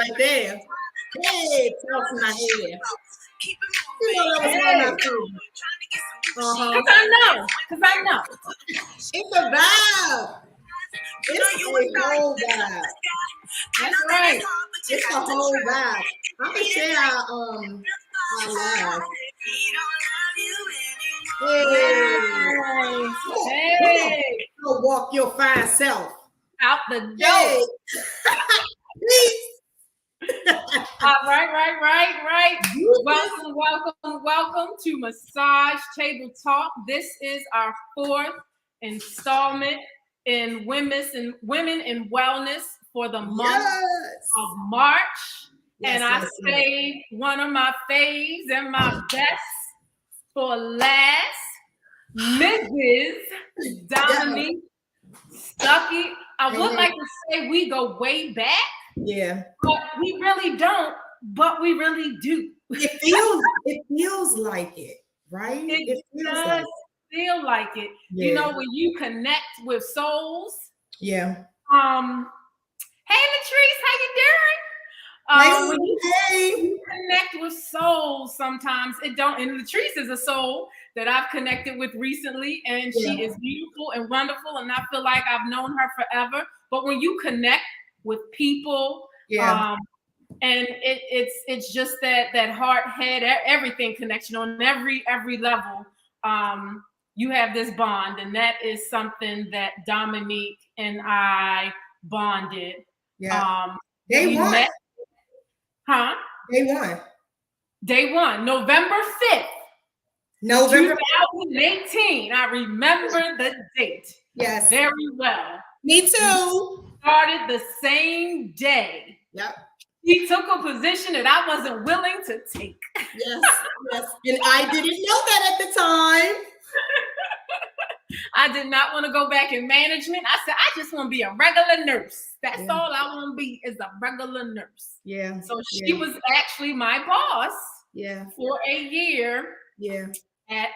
right there. Hey, talk to my head. You know that was one of my favorites. Cause I know. It's a vibe. It's a whole vibe. That's right. It's a whole vibe. I'm gonna share our live. Hey. Go walk your fine self Out the door. Hey. Please. Right. Welcome to Massage Table Talk. This is our 4th installment in Women in Wellness for the month of March. And I saved one of my faves and my best for last, Mrs. Dominique Stuckey. I would like to say we go way back. Yeah. But we really don't, but we really do. It feels like it, right? It does feel like it. Yeah. You know, when you connect with souls. Yeah. Hey Latrice, how you doing? When you connect with souls, sometimes it don't. And Latrice is a soul that I've connected with recently, and she is beautiful and wonderful, and I feel like I've known her forever. But when you connect with people, and it's just that heart, head, everything connection on every level. You have this bond, and that is something that Dominique and I bonded. Yeah. Day one. Day one. November 5th. 2018. I remember the date. Yes. Very well. Me too. We started the same day. Yep. He took a position that I wasn't willing to take. Yes. And I didn't know that at the time. I did not want to go back in management. I said, I just want to be a regular nurse. That's all I want to be is a regular nurse. Yeah. So she was actually my boss. Yeah. For a year. Yeah. At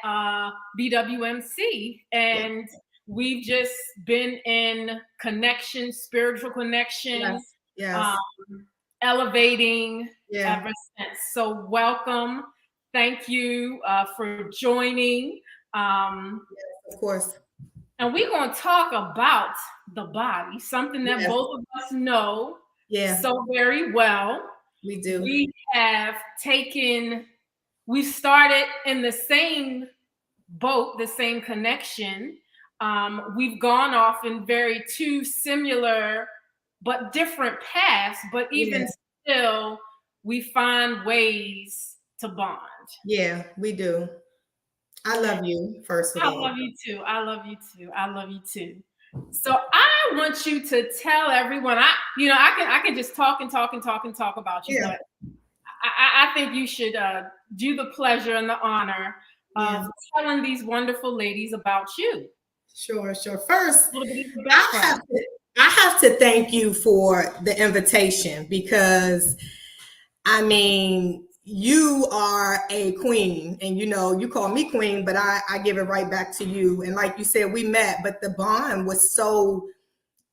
BWMC, and we've just been in connection, spiritual connection, elevating ever since. So welcome. Thank you for joining. Of course. And we're going to talk about the body, something that both of us know so very well. We do. We started in the same boat, the same connection. We've gone off in very two similar but different paths, but even still, we find ways to bond. Yeah, we do. I love you, first of all. I love you too. So I want you to tell everyone, I can just talk about you, but I think you should do the pleasure and the honor of telling these wonderful ladies about you. Sure. First, I have to thank you for the invitation because, I mean, you are a queen, and you call me queen, but I give it right back to you. And like you said, we met, but the bond was so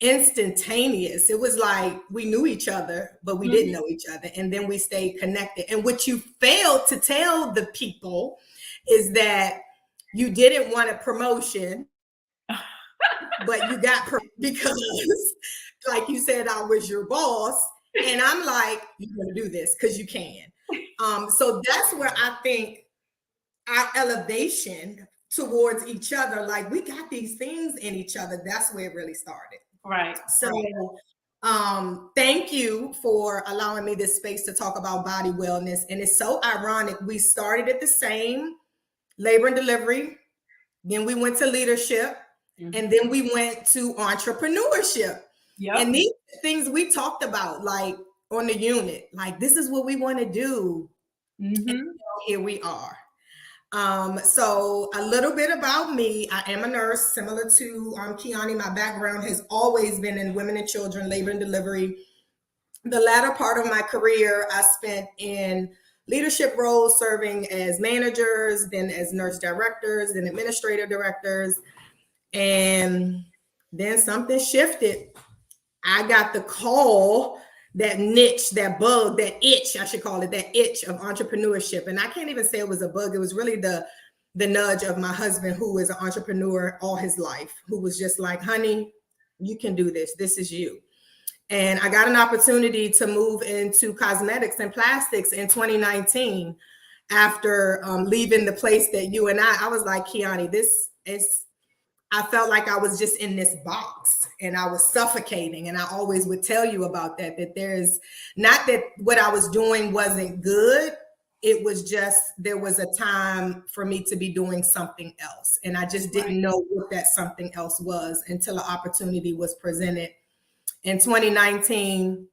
instantaneous. It was like we knew each other, but we didn't know each other, and then we stayed connected. And what you failed to tell the people is that you didn't want a promotion, but you got because, like you said, I was your boss, and I'm like, you're gonna do this because you can. So that's where I think our elevation towards each other, like we got these things in each other. That's where it really started. Right. So thank you for allowing me this space to talk about body wellness. And it's so ironic. We started at the same labor and delivery. Then we went to leadership. And then we went to entrepreneurship. Yep. And these things we talked about, like on the unit, like this is what we want to do. And here we are. So a little bit about me. I am a nurse, similar to Kiani. My background has always been in women and children, labor and delivery. The latter part of my career, I spent in leadership roles, serving as managers, then as nurse directors, then administrative directors. And then something shifted. I got the call that niche, that bug, that itch, I should call it, that itch of entrepreneurship. And I can't even say it was a bug. It was really the nudge of my husband, who is an entrepreneur all his life, who was just like, honey, you can do this. This is you. And I got an opportunity to move into cosmetics and plastics in 2019 after leaving the place that you and I was like, Kiani, I felt like I was just in this box and I was suffocating. And I always would tell you about that there's not that what I was doing wasn't good. It was just, there was a time for me to be doing something else. And I just didn't know what that something else was until an opportunity was presented in 2019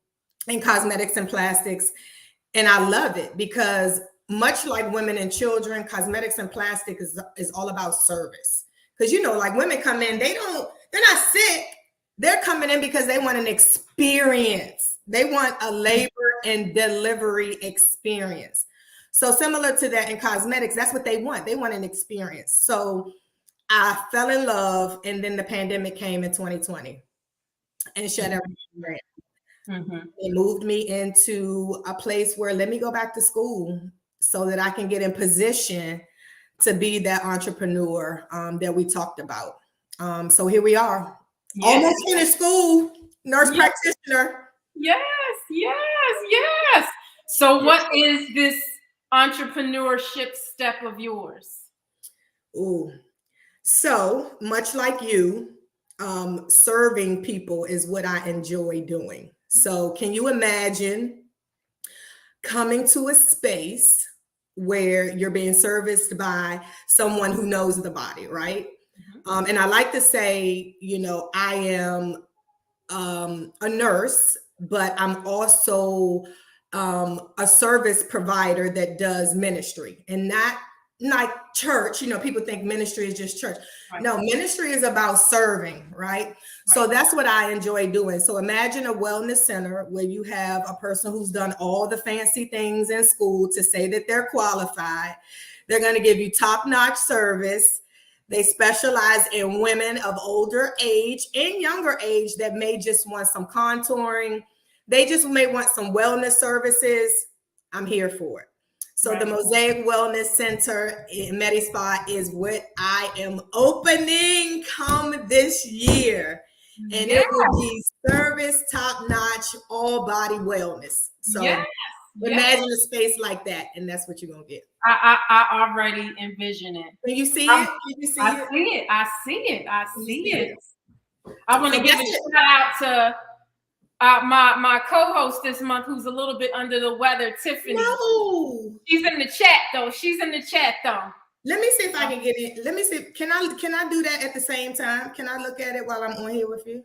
in cosmetics and plastics. And I love it because much like women and children, cosmetics and plastic is all about service. Because, you know, like women come in, they're not sick. They're coming in because they want an experience. They want a labor and delivery experience. So similar to that in cosmetics, that's what they want. They want an experience. So I fell in love, and then the pandemic came in 2020 and shut everything down. It moved me into a place where let me go back to school so that I can get in position to be that entrepreneur that we talked about. So here we are. Yes. Almost finished school, nurse practitioner. Yes. So what is this entrepreneurship step of yours? Ooh. So much like you, serving people is what I enjoy doing. So can you imagine coming to a space where you're being serviced by someone who knows the body, right? And I like to say, you know, I am a nurse, but I'm also a service provider that does ministry, and not like church. You know, people think ministry is just church. Right. No, ministry is about serving, right? So that's what I enjoy doing. So imagine a wellness center where you have a person who's done all the fancy things in school to say that they're qualified. They're going to give you top-notch service. They specialize in women of older age and younger age that may just want some contouring. They just may want some wellness services. I'm here for it. So the Mosaic Wellness Center in MediSpa is what I am opening come this year. And it will be service, top-notch, all-body wellness. So imagine a space like that, and that's what you're going to get. I already envision it. Can you see it? Can you see it? I see it. I want to give a shout out to my co-host this month, who's a little bit under the weather, Tiffany. No. She's in the chat though. Let me see if I can get it. Let me see. Can I do that at the same time? Can I look at it while I'm on here with you?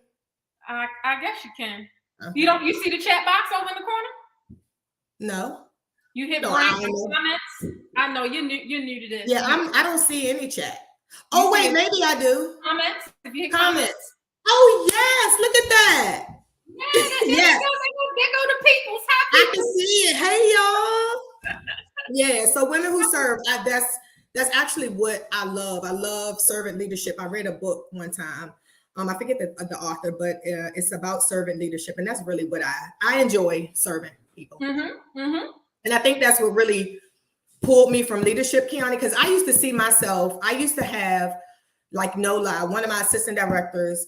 I guess you can. Okay. You see the chat box over in the corner? No. You hit blank comments. I know you're new to this. Yeah, I don't see any chat. Oh wait, maybe I do. Comments. If you hit comments. Oh yes, look at that. Yes. There go the people's happy. I can see it. Hey y'all. Yeah. So women who serve. That's actually what I love. I love servant leadership. I read a book one time. I forget the author, but it's about servant leadership, and that's really what I enjoy serving people. And I think that's what really pulled me from leadership, Kiani, because I used to see myself. I used to have, like, no lie, one of my assistant directors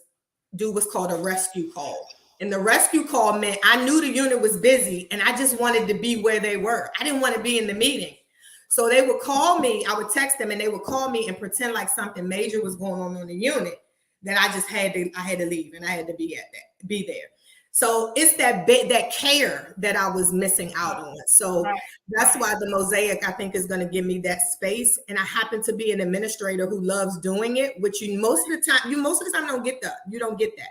do what's called a rescue call. And the rescue call meant I knew the unit was busy and I just wanted to be where they were. I didn't want to be in the meeting. So they would call me, I would text them and they would call me and pretend like something major was going on in the unit that I just had to leave and I had to be there. So it's that care that I was missing out on. So that's why the Mosaic, I think, is going to give me that space. And I happen to be an administrator who loves doing it, which most of the time don't get that. You don't get that.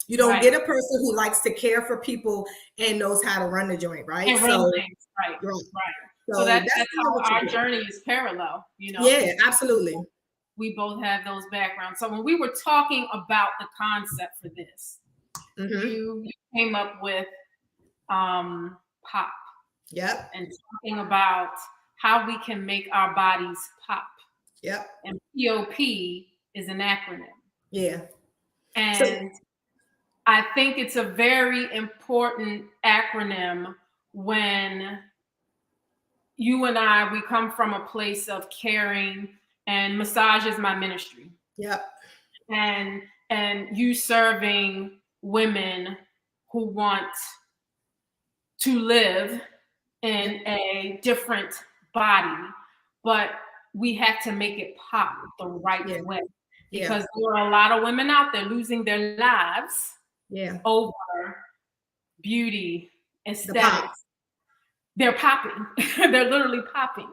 You don't get a person who likes to care for people and knows how to run the joint, right? Right. So that's how our journey is parallel, you know? Yeah, absolutely. We both have those backgrounds. So when we were talking about the concept for this, you came up with POP. Yep. And talking about how we can make our bodies pop. Yep. And POP is an acronym. Yeah. And I think it's a very important acronym when you and we come from a place of caring, and massage is my ministry. Yep. And you serving women who want to live in a different body, but we have to make it pop the right way, because there are a lot of women out there losing their lives over beauty, aesthetics. They're popping. They're literally popping.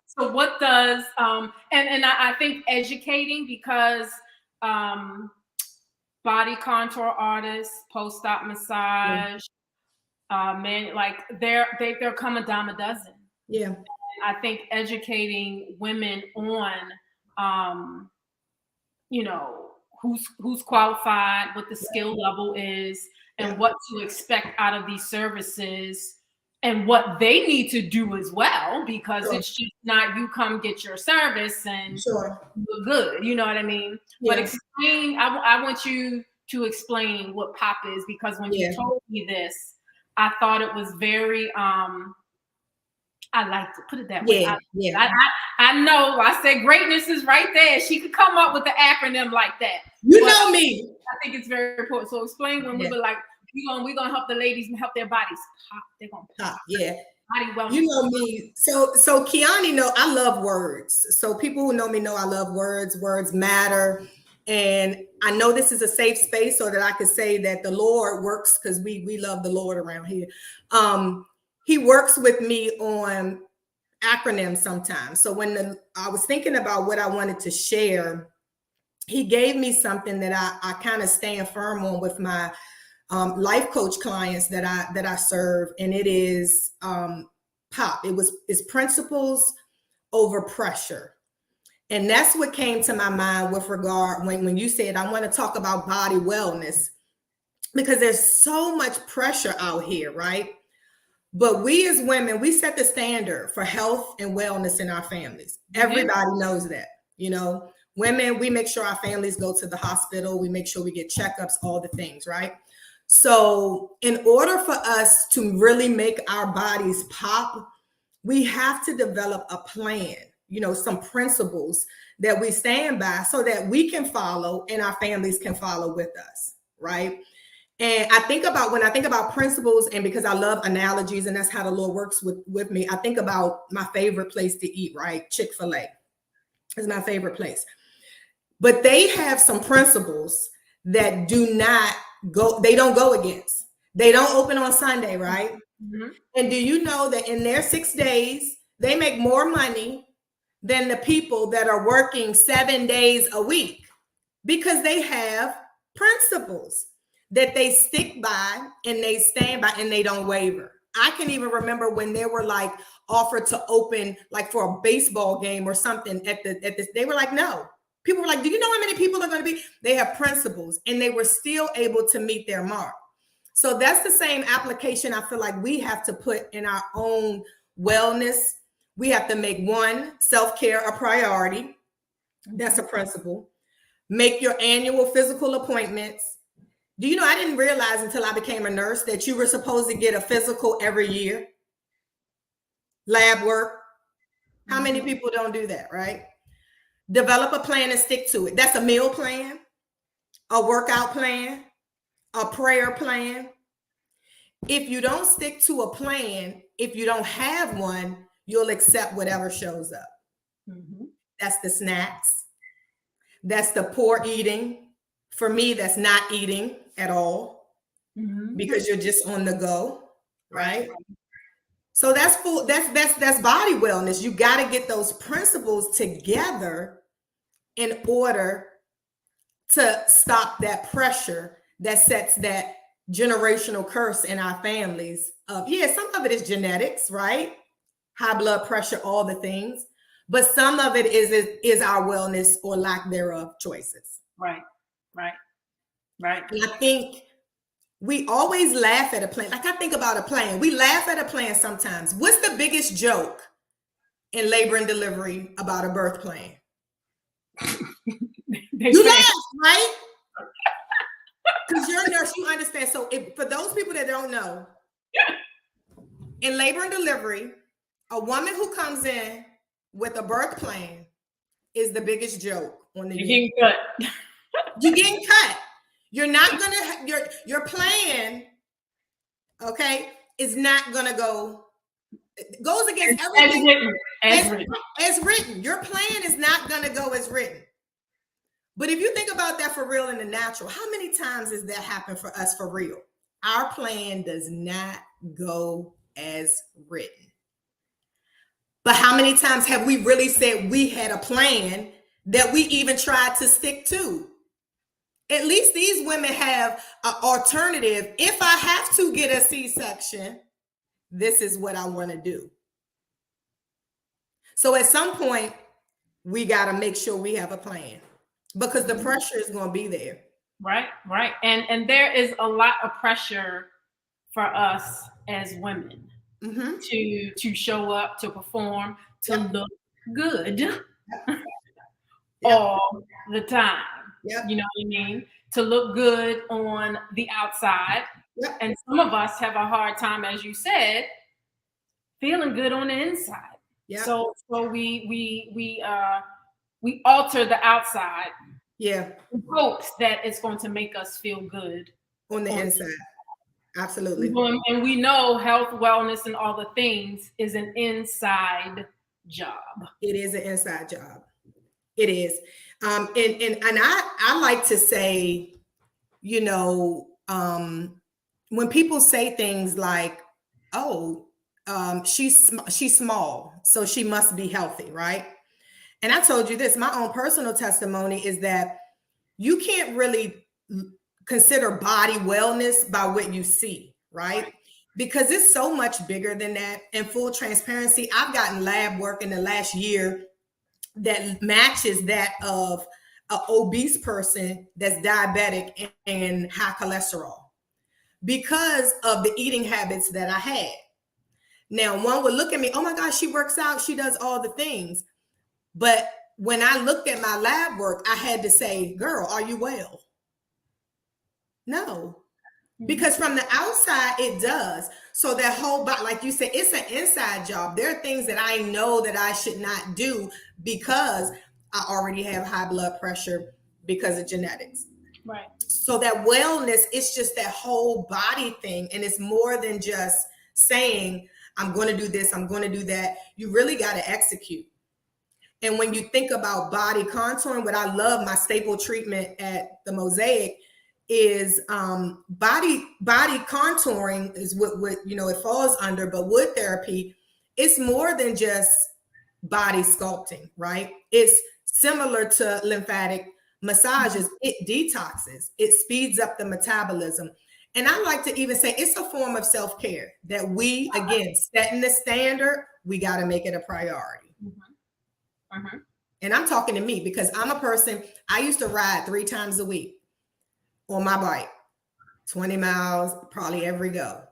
So what does and I think educating, because body contour artists, post-op massage, men, like they're come a dime a dozen. Yeah. And I think educating women on who's qualified, what the skill level is, and what to expect out of these services, and what they need to do as well, because it's just not you come get your service and look good. You know what I mean? But explain. I want you to explain what pop is, because when you told me this, I thought it was very. I like to put it that way. I know. I said greatness is right there. She could come up with the acronym like that. You know me. I think it's very important. So explain when we were like, we're gonna help the ladies and help their bodies pop. They're gonna pop. Body wellness. You know me. So Kiani I love words. So people who know me know I love words. Words matter. And I know this is a safe space so that I could say that the Lord works, because we love the Lord around here. He works with me on acronyms sometimes. So when I was thinking about what I wanted to share, he gave me something that I kind of stand firm on with my life coach clients that I serve, and it is POP. It's principles over pressure. And that's what came to my mind with regard when you said, I want to talk about body wellness, because there's so much pressure out here, right? But we as women, we set the standard for health and wellness in our families. Everybody knows that, women, we make sure our families go to the hospital. We make sure we get checkups, all the things, right? So in order for us to really make our bodies pop, we have to develop a plan, some principles that we stand by so that we can follow and our families can follow with us, right? And when I think about principles, and because I love analogies and that's how the Lord works with me, I think about my favorite place to eat, right? Chick-fil-A is my favorite place. But they have some principles that they don't go against. They don't open on Sunday, right? Mm-hmm. And do you know that in their 6 days, they make more money than the people that are working 7 days a week, because they have principles that they stick by and they stand by and they don't waver. I can even remember when they were like offered to open like for a baseball game or something at this, they were like, no. People were like, do you know how many people are going to be? They have principles, and they were still able to meet their mark. So that's the same application I feel like we have to put in our own wellness. We have to make self-care a priority. That's a principle. Make your annual physical appointments. Do you know, I didn't realize until I became a nurse that you were supposed to get a physical every year. Lab work. How many people don't do that, right? Develop a plan and stick to it. That's a meal plan, a workout plan, a prayer plan. If you don't stick to a plan, if you don't have one, you'll accept whatever shows up. Mm-hmm. That's the snacks. That's the poor eating. For me, that's not eating at all, because you're just on the go, right? So that's body wellness. You got to get those principles together in order to stop that pressure that sets that generational curse in our families. Some of it is genetics, right? High blood pressure, all the things. But some of it is our wellness or lack thereof choices. Right. And I think we always laugh at a plan. Like I think about a plan. We laugh at a plan sometimes. What's the biggest joke in labor and delivery about a birth plan? You laugh, right? Because because you're a nurse, you understand. So for those people that don't know, in labor and delivery, a woman who comes in with a birth plan is the biggest joke on the You're getting cut. You're getting cut. You're not gonna your plan, okay, is not gonna go. It goes against everything as written. Your plan is not gonna go as written. But if you think about that for real in the natural, how many times has that happened for us for real? Our plan does not go as written. But how many times have we really said we had a plan that we even tried to stick to? At least these women have an alternative. If I have to get a C-section, this is what I want to do. So at some point, we got to make sure we have a plan because the pressure is going to be there. Right. And there is a lot of pressure for us as women to show up, to perform, to look good all the time. Yep. You know what I mean? To look good on the outside. Yep. And some of us have a hard time, as you said, feeling good on the inside. Yep. So we alter the outside. Yeah. In hopes that it's going to make us feel good on the inside. Absolutely. And we know health, wellness, and all the things is an inside job. It is an inside job. It is. And I like to say, you know, when people say things like, oh, she's small, so she must be healthy, right? And I told you this, my own personal testimony is that you can't really consider body wellness by what you see, right? Because it's so much bigger than that. In full transparency, I've gotten lab work in the last year that matches that of an obese person that's diabetic and high cholesterol because of the eating habits that I had. Now, one would look at me, oh my gosh, she works out, she does all the things. But when I looked at my lab work, I had to say, girl, are you well? No, because from the outside, it does. So that whole body, like you said, it's an inside job. There are things that I know that I should not do because I already have high blood pressure because of genetics. Right. So that wellness, it's just that whole body thing. And it's more than just saying, I'm going to do this, I'm going to do that. You really got to execute. And when you think about body contouring, what I love, my staple treatment at the Mosaic is body contouring is what you know it falls under, but wood therapy, it's more than just body sculpting, right? It's similar to lymphatic massages. It detoxes, it speeds up the metabolism. And I like to even say it's a form of self-care that we, again, setting the standard, we got to make it a priority. And I'm talking to me because I'm a person, I used to ride 3 times a week on my bike, 20 miles, probably every go.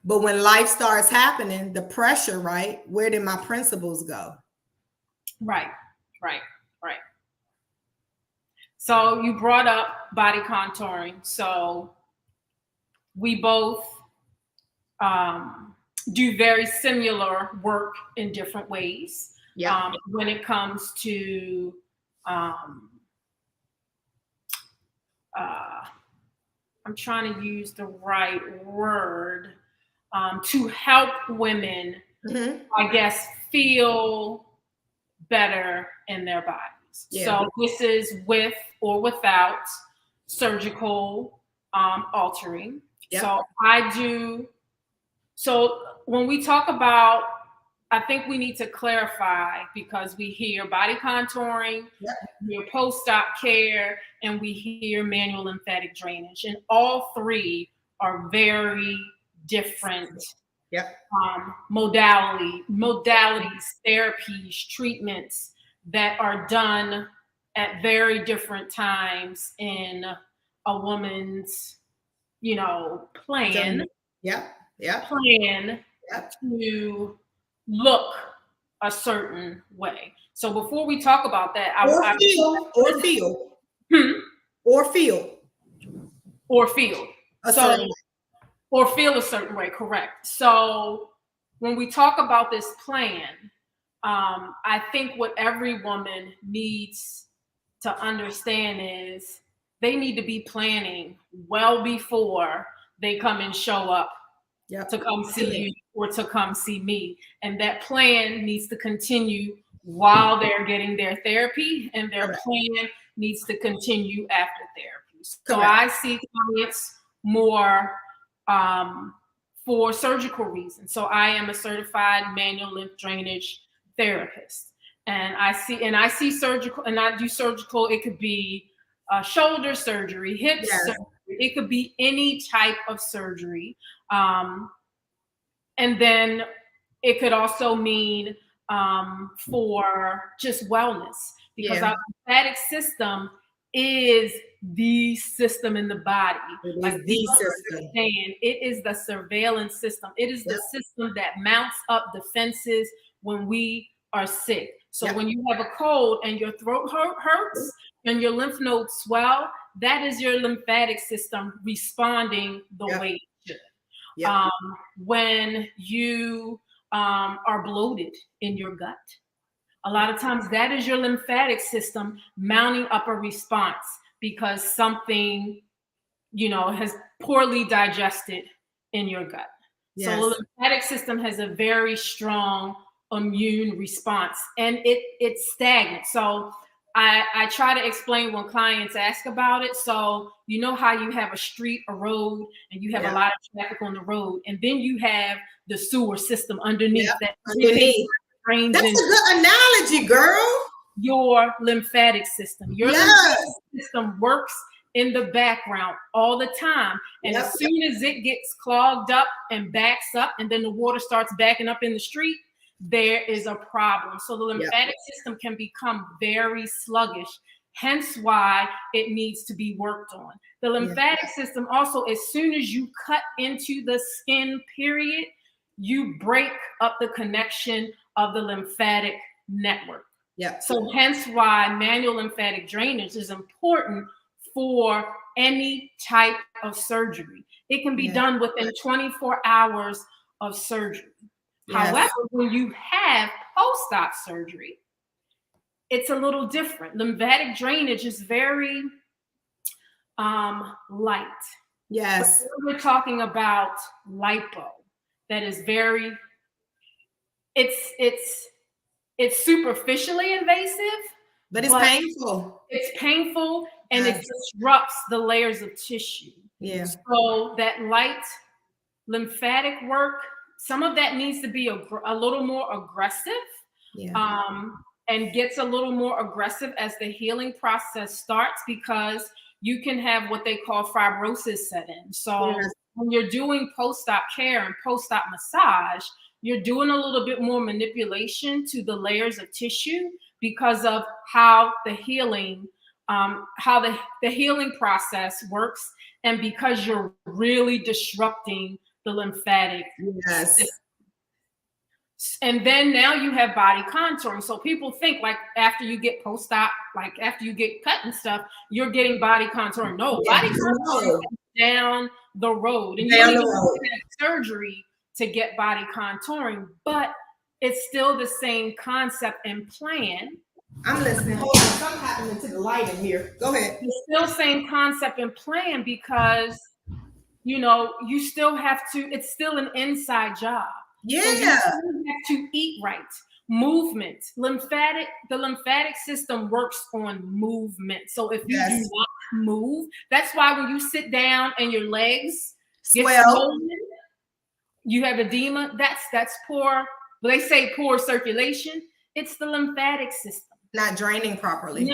But when life starts happening, the pressure, right? Where did my principles go? Right. So you brought up body contouring. So we both do very similar work in different ways. Yeah. When it comes to I'm trying to use the right word to help women, I guess, feel better in their bodies. Yeah. So this is with or without surgical altering. Yep. So I do. So when we talk about, I think we need to clarify because we hear body contouring, we hear post-op care, and we hear manual lymphatic drainage. And all three are very different modalities, therapies, treatments that are done at very different times in a woman's, you know, plan. Plan to look a certain way. So before we talk about that, or feel a certain way, correct. So when we talk about this plan, I think what every woman needs to understand is they need to be planning well before they come and show up to come see you or to come see me. And that plan needs to continue while they're getting their therapy, and their plan needs to continue after therapy. So I see clients more for surgical reasons. So I am a certified manual lymph drainage therapist, and I see surgical, and I do surgical. It could be shoulder surgery, hip surgery. It could be any type of surgery. And then it could also mean for just wellness, because our lymphatic system is the system in the body. It is the surveillance system. It is the system that mounts up defenses when we are sick. So when you have a cold and your throat hurts and your lymph nodes swell, that is your lymphatic system responding the way it should. When you are bloated in your gut, a lot of times that is your lymphatic system mounting up a response because something, has poorly digested in your gut. So the lymphatic system has a very strong immune response, and it's stagnant. So I try to explain when clients ask about it. So you know how you have a street, a road, and you have a lot of traffic on the road, and then you have the sewer system underneath that. That's a good analogy, girl. Your lymphatic system. Your lymphatic system works in the background all the time. And as soon as it gets clogged up and backs up, and then the water starts backing up in the street, there is a problem. So the lymphatic system can become very sluggish, hence why it needs to be worked on. The lymphatic system also, as soon as you cut into the skin, period, you break up the connection of the lymphatic network. So hence why manual lymphatic drainage is important for any type of surgery. It can be done within 24 hours of surgery. However, when you have post-op surgery, it's a little different. Lymphatic drainage is very light. But we're talking about lipo. That is very, it's superficially invasive, but it's painful. It's painful, and it disrupts the layers of tissue. So that light lymphatic work, some of that needs to be a little more aggressive, and gets a little more aggressive as the healing process starts, because you can have what they call fibrosis set in. So when you're doing post-op care and post-op massage, you're doing a little bit more manipulation to the layers of tissue because of how the healing, the healing process works, and because you're really disrupting the lymphatic system. And then now you have body contouring. So people think like after you get post-op, like after you get cut and stuff, you're getting body contouring. No, body contouring is down the road. And you don't even have surgery to get body contouring, but it's still the same concept and plan. I'm listening. Hold on, something happening to the light in here. Go ahead. It's still same concept and plan, because you still have to, it's still an inside job. So you still have to eat right. Movement. The lymphatic system works on movement. So if you do not move, that's why when you sit down and your legs get swollen, you have edema. That's poor. They say poor circulation. It's the lymphatic system not draining properly.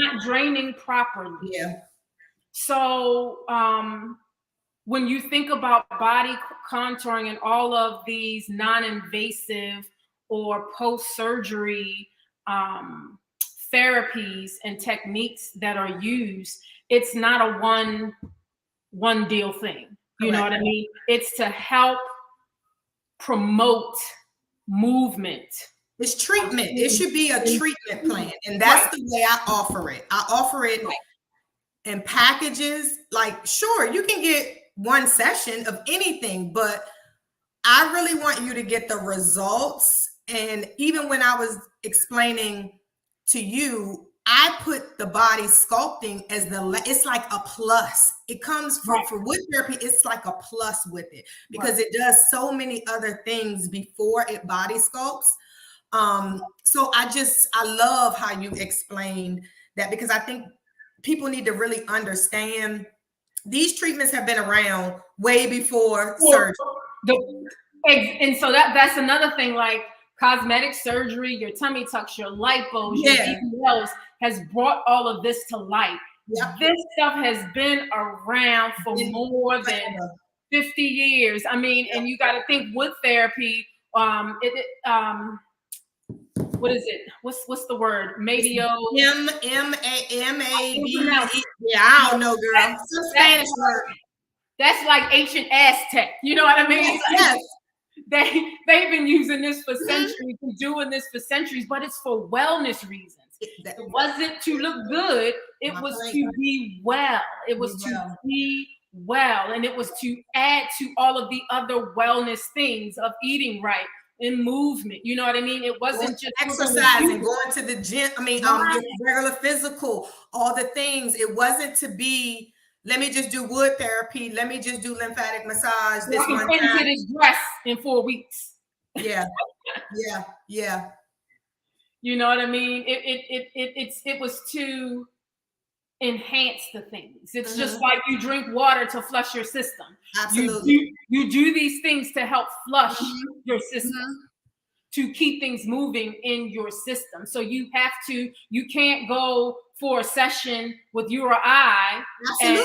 So when you think about body contouring and all of these non-invasive or post-surgery therapies and techniques that are used, it's not a one deal thing. You know what I mean? It's to help promote movement. It's treatment. It should be a treatment plan. And that's the way I offer it. I offer it in packages. Like, sure, you can get one session of anything, but I really want you to get the results. And even when I was explaining to you, I put the body sculpting as it's like a plus. It comes for wood therapy. It's like a plus with it because it does so many other things before it body sculpts. So I love how you explained that, because I think people need to really understand these treatments have been around way before surgery. And so that's another thing, like cosmetic surgery, your tummy tucks, your lipos, your BBLs has brought all of this to light. Yep. This stuff has been around for more than 50 years. I mean, and you got to think wood therapy, what is it? What's the word? Medio. M-A-M-A-D. Yeah, I don't know, girl. Some Spanish word. That's like ancient Aztec. You know what I mean? Yes. They've been using this for centuries, and doing this for centuries, but it's for wellness reasons. It wasn't to look good. It was to be well. It was to be well. And it was to add to all of the other wellness things of eating right and movement. You know what I mean? It wasn't just exercising, going to the gym. I mean, regular physical, all the things. It wasn't to be, let me just do wood therapy. Let me just do lymphatic massage. This one time. Get his dress in 4 weeks. Yeah. You know what I mean? It was to enhance the things. It's just like you drink water to flush your system. Absolutely. You do these things to help flush your system, to keep things moving in your system. So you can't go for a session with your eye and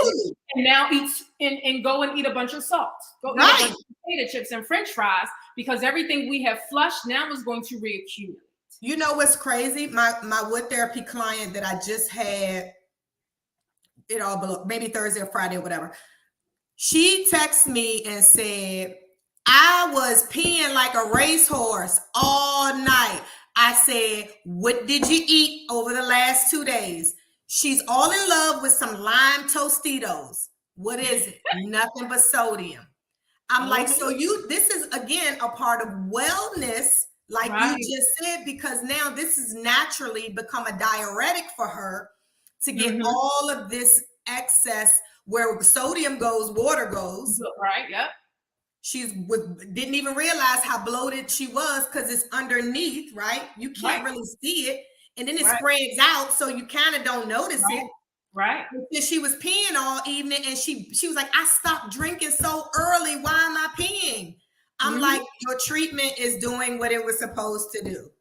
now eat and go and eat a bunch of salt. Go eat a bunch of potato chips and French fries, because everything we have flushed now is going to reaccumulate. You know what's crazy? My wood therapy client that I just had, it all below, maybe Thursday or Friday or whatever. She texted me and said, I was peeing like a racehorse all night. I said, what did you eat over the last 2 days? She's all in love with some lime Tostitos. What is it? Nothing but sodium. I'm like, so this is again a part of wellness, like you just said, because now this has naturally become a diuretic for her to get all of this excess. Where sodium goes, water goes. Right. Yep. Didn't even realize how bloated she was because it's underneath, right? You can't really see it, and then it spreads out, so you kind of don't notice it. Right. Because she was peeing all evening, and she was like, "I stopped drinking so early. Why am I peeing?" I'm like, "Your treatment is doing what it was supposed to do."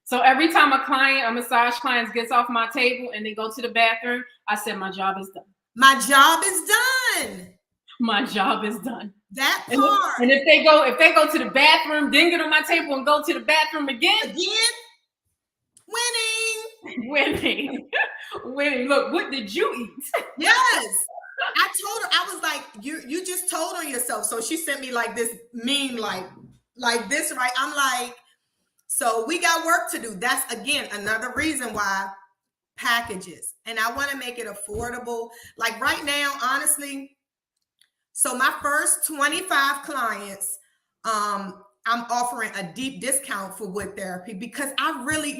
So every time a massage client gets off my table and they go to the bathroom, I said, "My job is done. My job is done. My job is done." That part. And if they go to the bathroom, then get on my table and go to the bathroom again, winning. Look, what did you eat? Yes. I told her, I was like, you just told on yourself. So she sent me like this meme, like this, right? I'm like, so we got work to do. That's again another reason why packages, and I want to make it affordable. Like right now, honestly. So my first 25 clients, I'm offering a deep discount for wood therapy, because I really,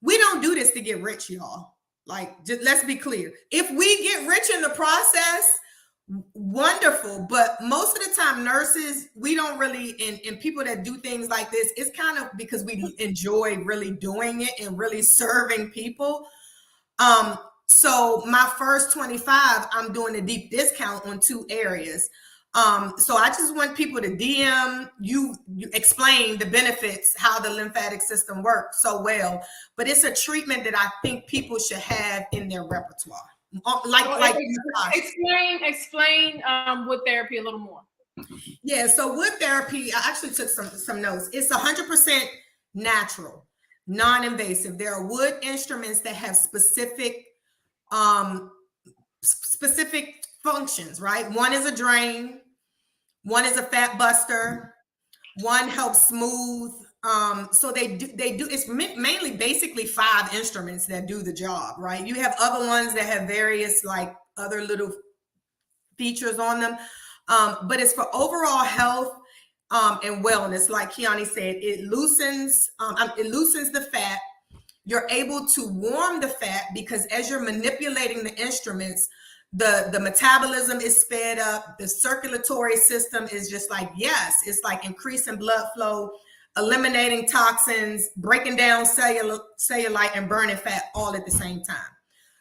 we don't do this to get rich, y'all. Like, just let's be clear. If we get rich in the process, wonderful. But most of the time, nurses, we don't really, and people that do things like this, it's kind of because we enjoy really doing it and really serving people. So my first 25, I'm doing a deep discount on 2 areas. So I just want people to DM you explain the benefits, how the lymphatic system works so well. But it's a treatment that I think people should have in their repertoire. Explain wood therapy a little more. Yeah, so wood therapy, I actually took some notes. It's 100% natural, non-invasive. There are wood instruments that have specific functions, right? One is a drain, one is a fat buster, one helps smooth. So they do it's mainly basically 5 instruments that do the job, right? You have other ones that have various like other little features on them. but it's for overall health and wellness. Like Kiani said, it loosens the fat. You're able to warm the fat because as you're manipulating the instruments, the metabolism is sped up. The circulatory system is just like, yes, it's like increasing blood flow, eliminating toxins, breaking down cellulite, and burning fat all at the same time.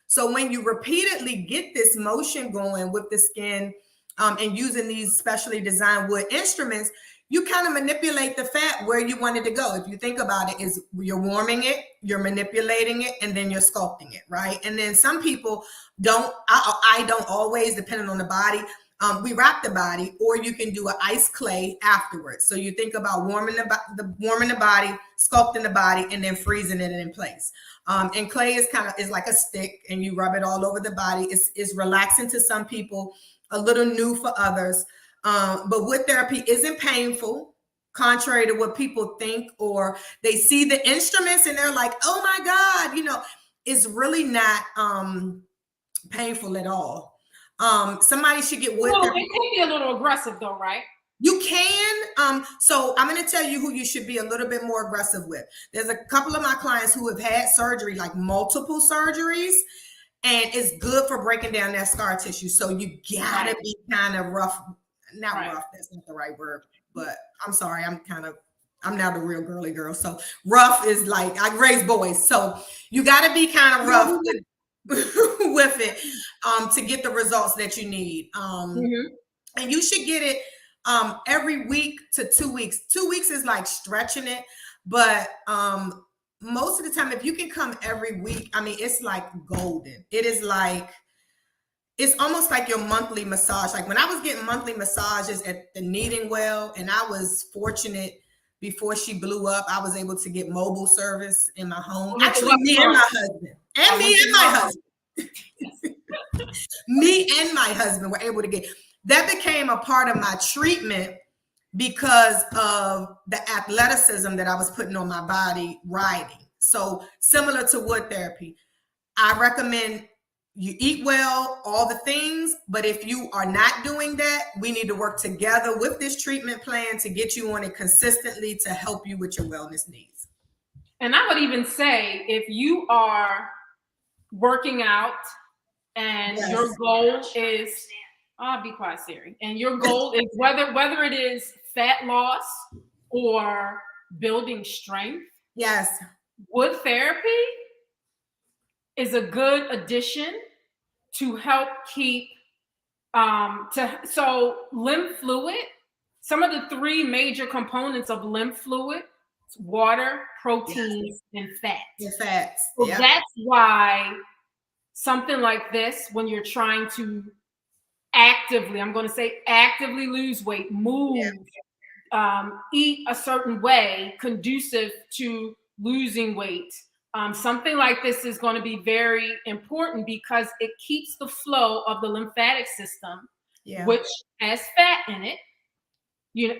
So when you repeatedly get this motion going with the skin and using these specially designed wood instruments, you kind of manipulate the fat where you want it to go. If you think about it, is you're warming it, you're manipulating it, and then you're sculpting it, right? And then some people don't, I don't always, depending on the body, we wrap the body, or you can do an ice clay afterwards. So you think about warming the body, sculpting the body, and then freezing it in place. And clay is like a stick, and you rub it all over the body. It's relaxing to some people, a little new for others. But wood therapy isn't painful, contrary to what people think, or they see the instruments and they're like, oh my God, it's really not painful at all. Somebody should get wood therapy. It can be a little aggressive though, right? You can. So I'm going to tell you who you should be a little bit more aggressive with. There's a couple of my clients who have had surgery, like multiple surgeries, and it's good for breaking down that scar tissue. So you gotta be kind of rough. Not rough, that's not the right word, but I'm sorry, I'm now the real girly girl. So rough is like, I raise boys. So you got to be kind of rough with it to get the results that you need. And you should get it every week to 2 weeks. 2 weeks is like stretching it, but most of the time, if you can come every week, I mean, it's like golden. It is like, it's almost like your monthly massage. Like when I was getting monthly massages at the Kneading Well, and I was fortunate before she blew up, I was able to get mobile service in my home. Actually, me and my husband. Me and my husband were able to get, that became a part of my treatment because of the athleticism that I was putting on my body riding. So similar to wood therapy, I recommend you eat well, all the things, but if you are not doing that, we need to work together with this treatment plan to get you on it consistently to help you with your wellness needs. And I would even say, if you are working out and your goal is, be quiet, Siri, and your goal is whether it is fat loss or building strength, wood therapy is a good addition to help keep so lymph fluid. Some of the three major components of lymph fluid: water, proteins, and fat. So that's why something like this, when you're trying to actively lose weight, move, eat a certain way conducive to losing weight. Something like this is going to be very important because it keeps the flow of the lymphatic system, which has fat in it,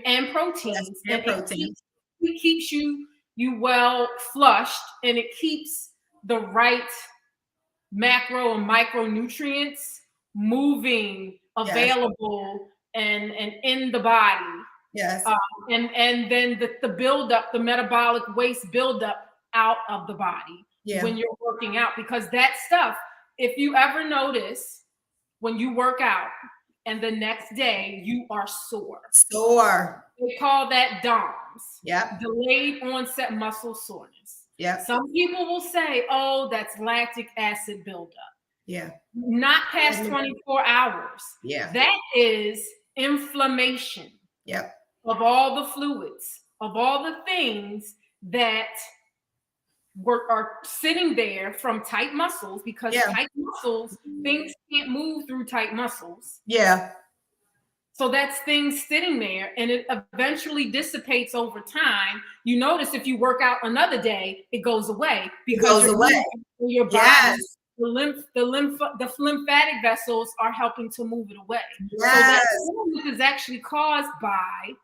and proteins. It keeps you well flushed, and it keeps the right macro and micronutrients moving, available, and in the body. And then the buildup, the metabolic waste buildup out of the body when you're working out, because that stuff, if you ever notice when you work out and the next day you are sore, they call that DOMS, delayed onset muscle soreness. Some people will say, oh, that's lactic acid buildup. Not past 24 hours. That is inflammation of all the fluids, of all the things that are sitting there from tight muscles, because tight muscles, things can't move through tight muscles. So that's things sitting there, and it eventually dissipates over time. You notice if you work out another day, it goes away because your body, the lymphatic vessels are helping to move it away. So that is actually caused by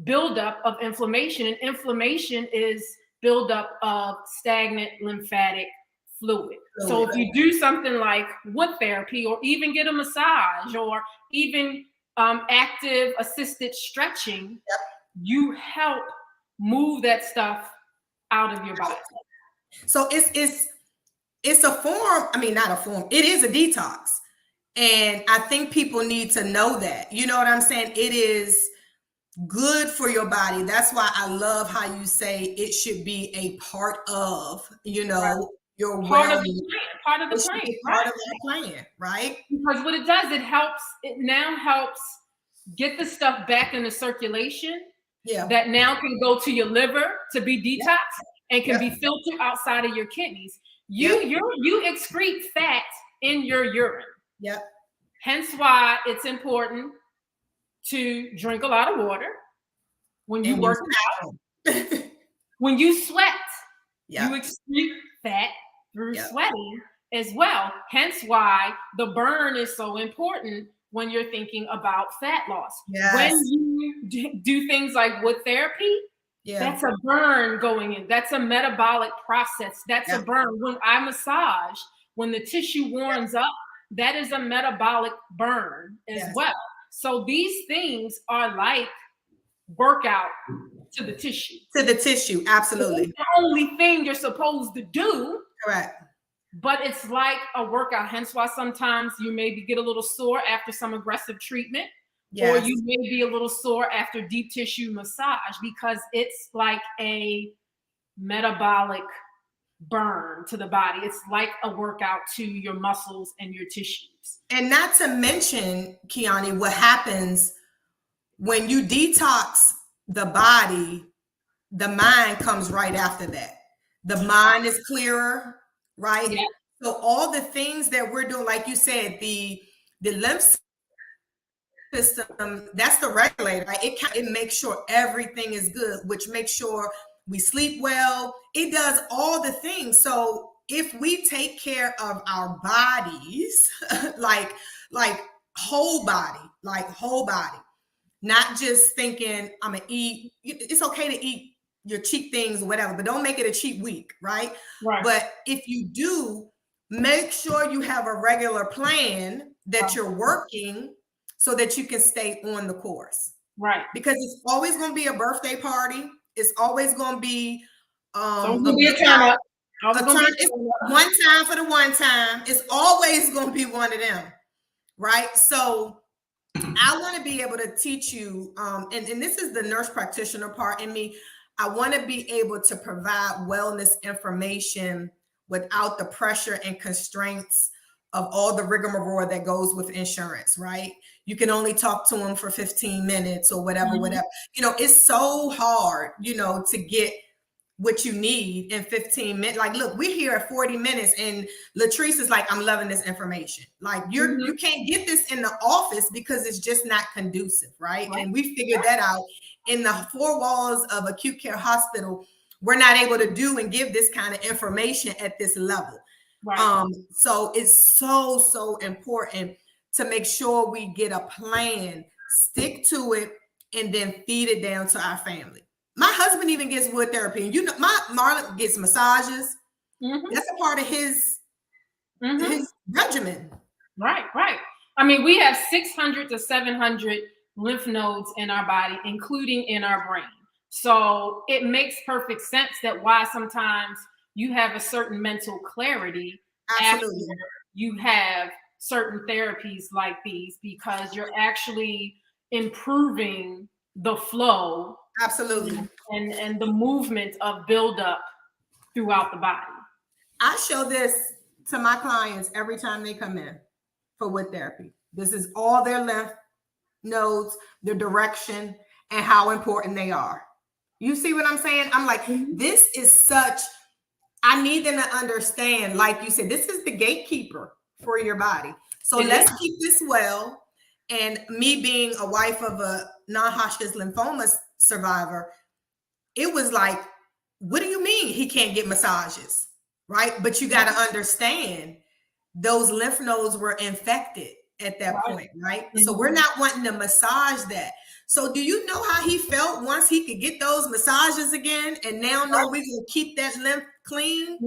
buildup of inflammation, and inflammation is buildup of stagnant lymphatic fluid. So if you do something like wood therapy, or even get a massage, or even active assisted stretching, you help move that stuff out of your body. So it's a form. I mean, not a form. It is a detox. And I think people need to know that. You know what I'm saying? It is good for your body. That's why I love how you say it should be a part of, your part of the plan. Part of the plan. Part of the plan, right? Because what it does, it now helps get the stuff back into circulation. Yeah. That now can go to your liver to be detoxed and can be filtered outside of your kidneys. You excrete fat in your urine. Yep. Hence why it's important to drink a lot of water when you work out. When you sweat, you excrete fat through sweating as well. Hence why the burn is so important when you're thinking about fat loss. Yes. When you do things like wood therapy, that's a burn going in. That's a metabolic process. That's a burn. When I massage, when the tissue warms up, that is a metabolic burn as well. So these things are like workout to the tissue. To the tissue, absolutely. It's the only thing you're supposed to do. Correct. But it's like a workout. Hence why sometimes you maybe get a little sore after some aggressive treatment. Or you may be a little sore after deep tissue massage, because it's like a metabolic burn to the body. It's like a workout to your muscles and your tissues. And not to mention, Kiani, what happens when you detox the body, the mind comes right after that. The mind is clearer, right? Yeah. So all the things that we're doing, like you said, the lymph system, that's the regulator, right? It makes sure everything is good, which makes sure we sleep well. It does all the things. So if we take care of our bodies, like whole body, not just thinking I'm gonna eat. It's okay to eat your cheap things or whatever, but don't make it a cheap week, right? But if you do, make sure you have a regular plan that you're working so that you can stay on the course. Right. Because it's always going to be a birthday party. It's always going to be a turn up. It's one time for the one time. It's always going to be one of them, right? So I want to be able to teach you, and this is the nurse practitioner part in me. I want to be able to provide wellness information without the pressure and constraints of all the rigmarole that goes with insurance, right? You can only talk to them for 15 minutes or whatever. It's so hard, to get what you need in 15 minutes. Like, look, we're here at 40 minutes and Latrice is like, I'm loving this information. Like you can't get this in the office because it's just not conducive, right? And we figured that out. In the four walls of acute care hospital, we're not able to do and give this kind of information at this level. Right. So it's so important to make sure we get a plan, stick to it, and then feed it down to our family. My husband even gets wood therapy, and my Marlon gets massages. That's a part of his regimen. Right. I mean, we have 600 to 700 lymph nodes in our body, including in our brain. So it makes perfect sense that why sometimes you have a certain mental clarity after you have certain therapies like these, because you're actually improving the flow and the movement of buildup throughout the body. I show this to my clients every time they come in for wood therapy. This is all their lymph nodes, their direction, and how important they are. You see what I'm saying? I'm like, this is I need them to understand, like you said, this is the gatekeeper for your body. So let's keep this well. And me being a wife of a non-Hodgkin's lymphoma survivor, it was like, what do you mean he can't get massages, right? But you got to understand those lymph nodes were infected at that point, right? So we're not wanting to massage that. So do you know how he felt once he could get those massages again and now know we can keep that lymph clean?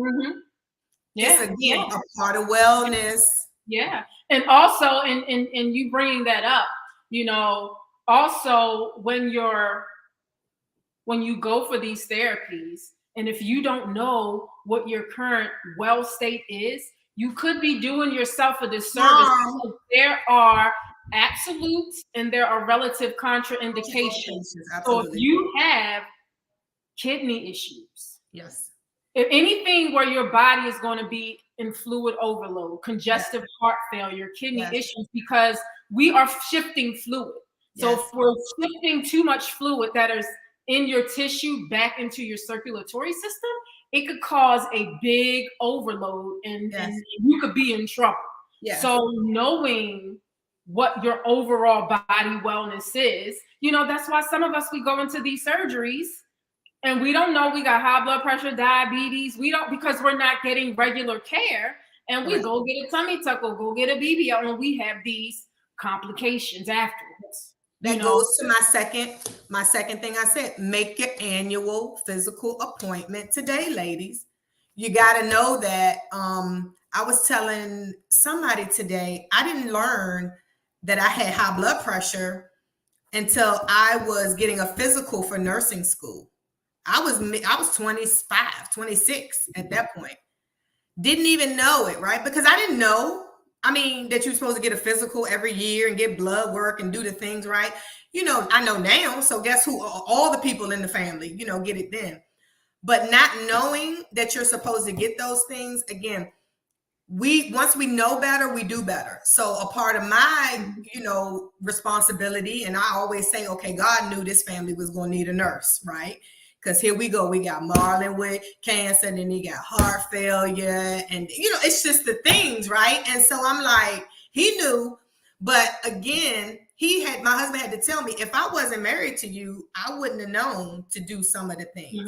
It's again a part of wellness. Yeah. And also, and you bringing that up, You know, also when you go for these therapies, and if you don't know what your current well state is, you could be doing yourself a disservice. There are absolutes and there are relative contraindications. So if you have kidney issues, yes, if anything where your body is going to be in fluid overload, congestive heart failure, kidney issues, because we are shifting fluid. So if we're shifting too much fluid that is in your tissue back into your circulatory system, it could cause a big overload and you could be in trouble. So knowing what your overall body wellness is, you know, that's why some of us, we go into these surgeries and we don't know we got high blood pressure, diabetes. We don't, because we're not getting regular care, and we go get a tummy tuck or go get a BBL, and we have these complications afterwards. That goes to my second thing I said. Make your annual physical appointment today, ladies. You got to know that. I was telling somebody today, I didn't learn that I had high blood pressure until I was getting a physical for nursing school. I was 25, 26 at that point. Didn't even know it, right? Because I didn't know. I mean, that you're supposed to get a physical every year and get blood work and do the things right. You know, I know now. So guess who? All the people in the family, you know, get it then. But not knowing that you're supposed to get those things, again, once we know better, we do better. So a part of my, you know, responsibility, and I always say, okay, God knew this family was going to need a nurse, right? Because here we go. We got Marlon with cancer, and then he got heart failure. And, you know, it's just the things, right? And so I'm like, he knew. But again, my husband had to tell me, if I wasn't married to you, I wouldn't have known to do some of the things.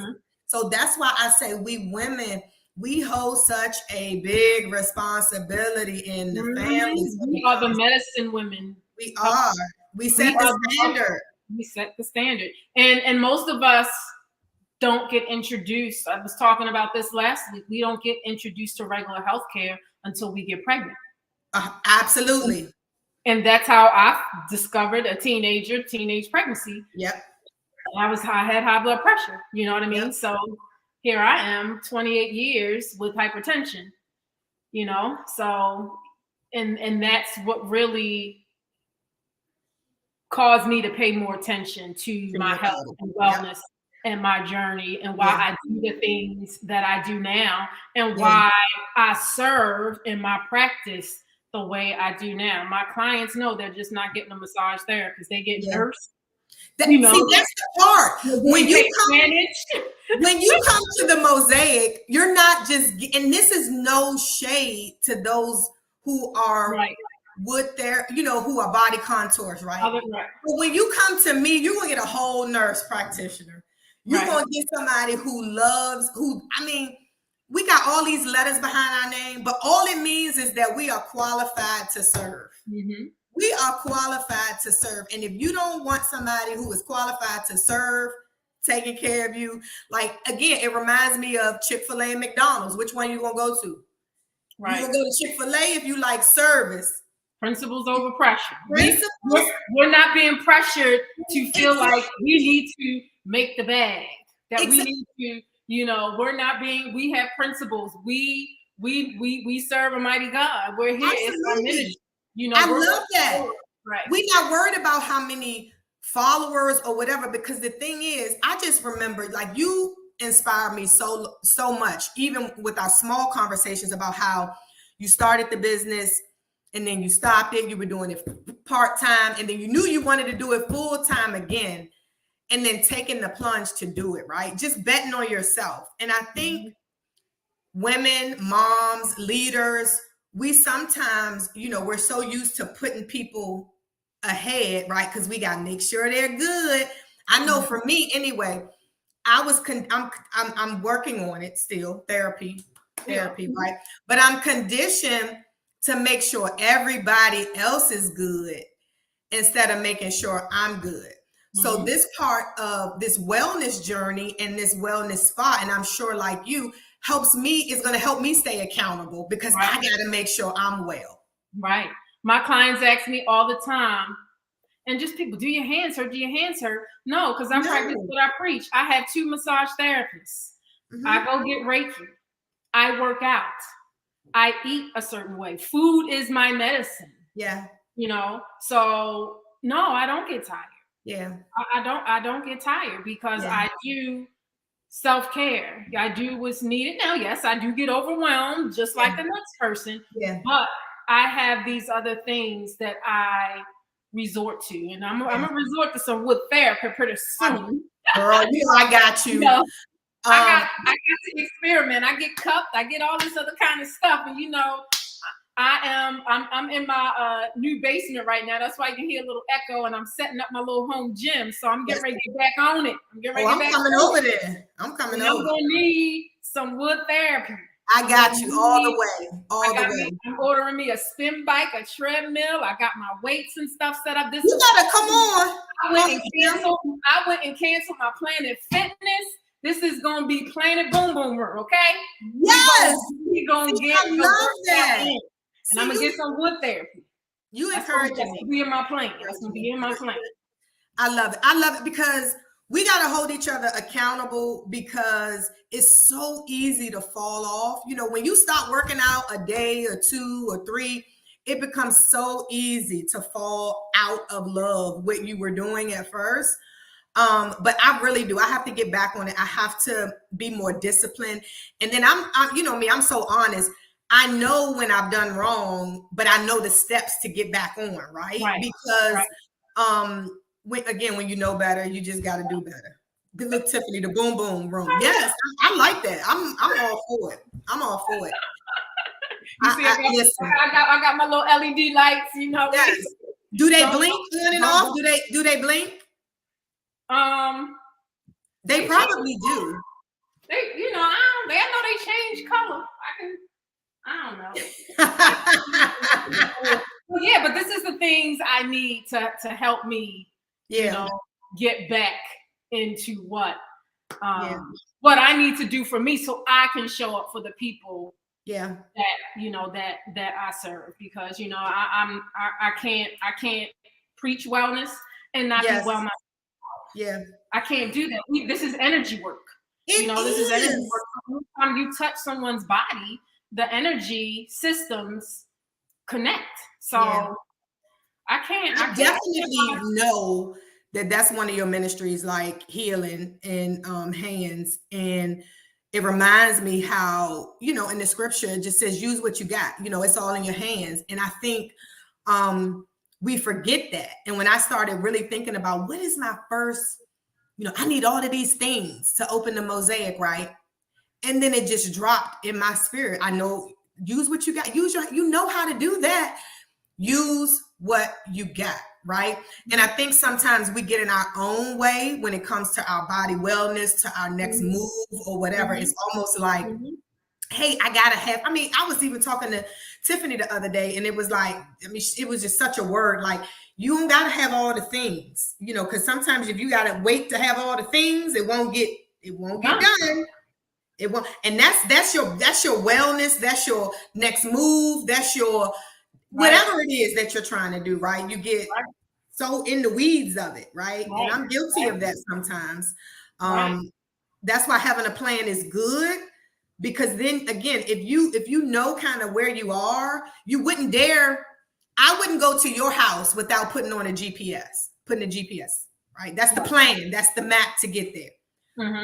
So that's why I say we women, we hold such a big responsibility in the families. We are the medicine women. We are. We set the standard. We set the standard. And most of us don't get introduced. I was talking about this last week. We don't get introduced to regular health care until we get pregnant. Absolutely. And that's how I discovered a teenage pregnancy. Yep. I had high blood pressure. You know what I mean? Yep. So here I am, 28 years with hypertension, you know? So, and that's what really caused me to pay more attention to my health and wellness and my journey, and why I do the things that I do now, and why I serve in my practice the way I do now. My clients know they're just not getting a massage therapist. They get nursed. You know, see, that's the part. When you come to the Mosaic, you're not just, and this is no shade to those who are with their, you know, who are body contours, right? But when you come to me, you're gonna get a whole nurse practitioner. You're gonna get somebody I mean, we got all these letters behind our name, but all it means is that we are qualified to serve. We are qualified to serve. And if you don't want somebody who is qualified to serve, taking care of you, like, again, it reminds me of Chick-fil-A and McDonald's. Which one you gonna go to? You're gonna go to Chick-fil-A if you like service. Principles over pressure. We're not being pressured to feel like we need to make the bag. That we need to, you know, we have principles. We serve a mighty God. We're here. It's our ministry. You know, I love that. We're not worried about how many followers or whatever, because the thing is, I just remember, like, you inspire me so much, even with our small conversations about how you started the business and then you stopped it. You were doing it part-time, and then you knew you wanted to do it full-time again, and then taking the plunge to do it, right? Just betting on yourself. And I think women, moms, leaders, we sometimes, you know, we're so used to putting people ahead, right? Because we got to make sure they're good. I know for me anyway, I'm working on it still, therapy, right? But I'm conditioned to make sure everybody else is good instead of making sure I'm good. So this part of this wellness journey and this wellness spa, and I'm sure like you, is going to help me stay accountable, because I got to make sure I'm well. Right. My clients ask me all the time, And just people, do your hands hurt? Do your hands hurt? No, because I practice what I preach. I have 2 massage therapists. I go get Reiki. I work out. I eat a certain way. Food is my medicine. Yeah. You know, so no, I don't get tired. Yeah. I don't get tired because I do self-care. I do what's needed. Now, yes, I do get overwhelmed just like the next person. Yeah. But I have these other things that I resort to, and I'm gonna resort to some wood therapy pretty soon. Girl, I got you. I got to experiment. I get cupped. I get all this other kind of stuff, and I'm in my new basement right now. That's why you can hear a little echo, and I'm setting up my little home gym. So I'm getting ready to get back on it. I'm coming over there. I'm coming over. I'm gonna need some wood therapy. I got you all the way. I'm ordering me a spin bike, a treadmill. I got my weights and stuff set up. You gotta come on. I went and canceled my Planet Fitness. This is gonna be Planet Boom Boom Room, okay? Yes. We're gonna get I love that. And I'm gonna get some wood therapy. You encourage me. That's gonna be in my plan. That's gonna be in my plan. I love it. I love it because we got to hold each other accountable because it's so easy to fall off. You know, when you start working out a day or 2 or 3, it becomes so easy to fall out of love what you were doing at first. But I really do. I have to get back on it. I have to be more disciplined. And then I'm you know me, I'm so honest. I know when I've done wrong, but I know the steps to get back on, right? Because when you know better, you just got to do better. Good look, Tiffany, the boom boom room. Yes, I like that. I'm all for it. I'm all for it. I got my little LED lights, you know. Yes. Do they blink on and off? Do they blink? They probably do. I know they change color. I don't know. Well, yeah, but this is the things I need to help me, get back into what I need to do for me, so I can show up for the people. Yeah. That I serve, because I can't preach wellness and not be well myself. Yeah. I can't do that. This is energy work. This is energy work. Anytime you touch someone's body, the energy systems connect. So I definitely know that's one of your ministries, like healing and hands. And it reminds me how, in the scripture, it just says, use what you got. It's all in your hands. And I think we forget that. And when I started really thinking about what is my first, I need all of these things to open the Mosaic, right? And then it just dropped in my spirit. I know, use what you got. You know how to do that. Use what you got, right? And I think sometimes we get in our own way when it comes to our body wellness, to our next move or whatever. It's almost like, hey, I gotta have, I was even talking to Tiffany the other day, and it was like, it was just such a word, like, you don't gotta have all the things, because sometimes if you gotta wait to have all the things, it won't get done. It won't, and that's your wellness, that's your next move, that's your whatever it is that you're trying to do, right? You get so in the weeds of it, right? And I'm guilty of that sometimes. That's why having a plan is good, because then again, if you know kind of where you are, you wouldn't dare. I wouldn't go to your house without putting a GPS, right? That's the plan. That's the map to get there.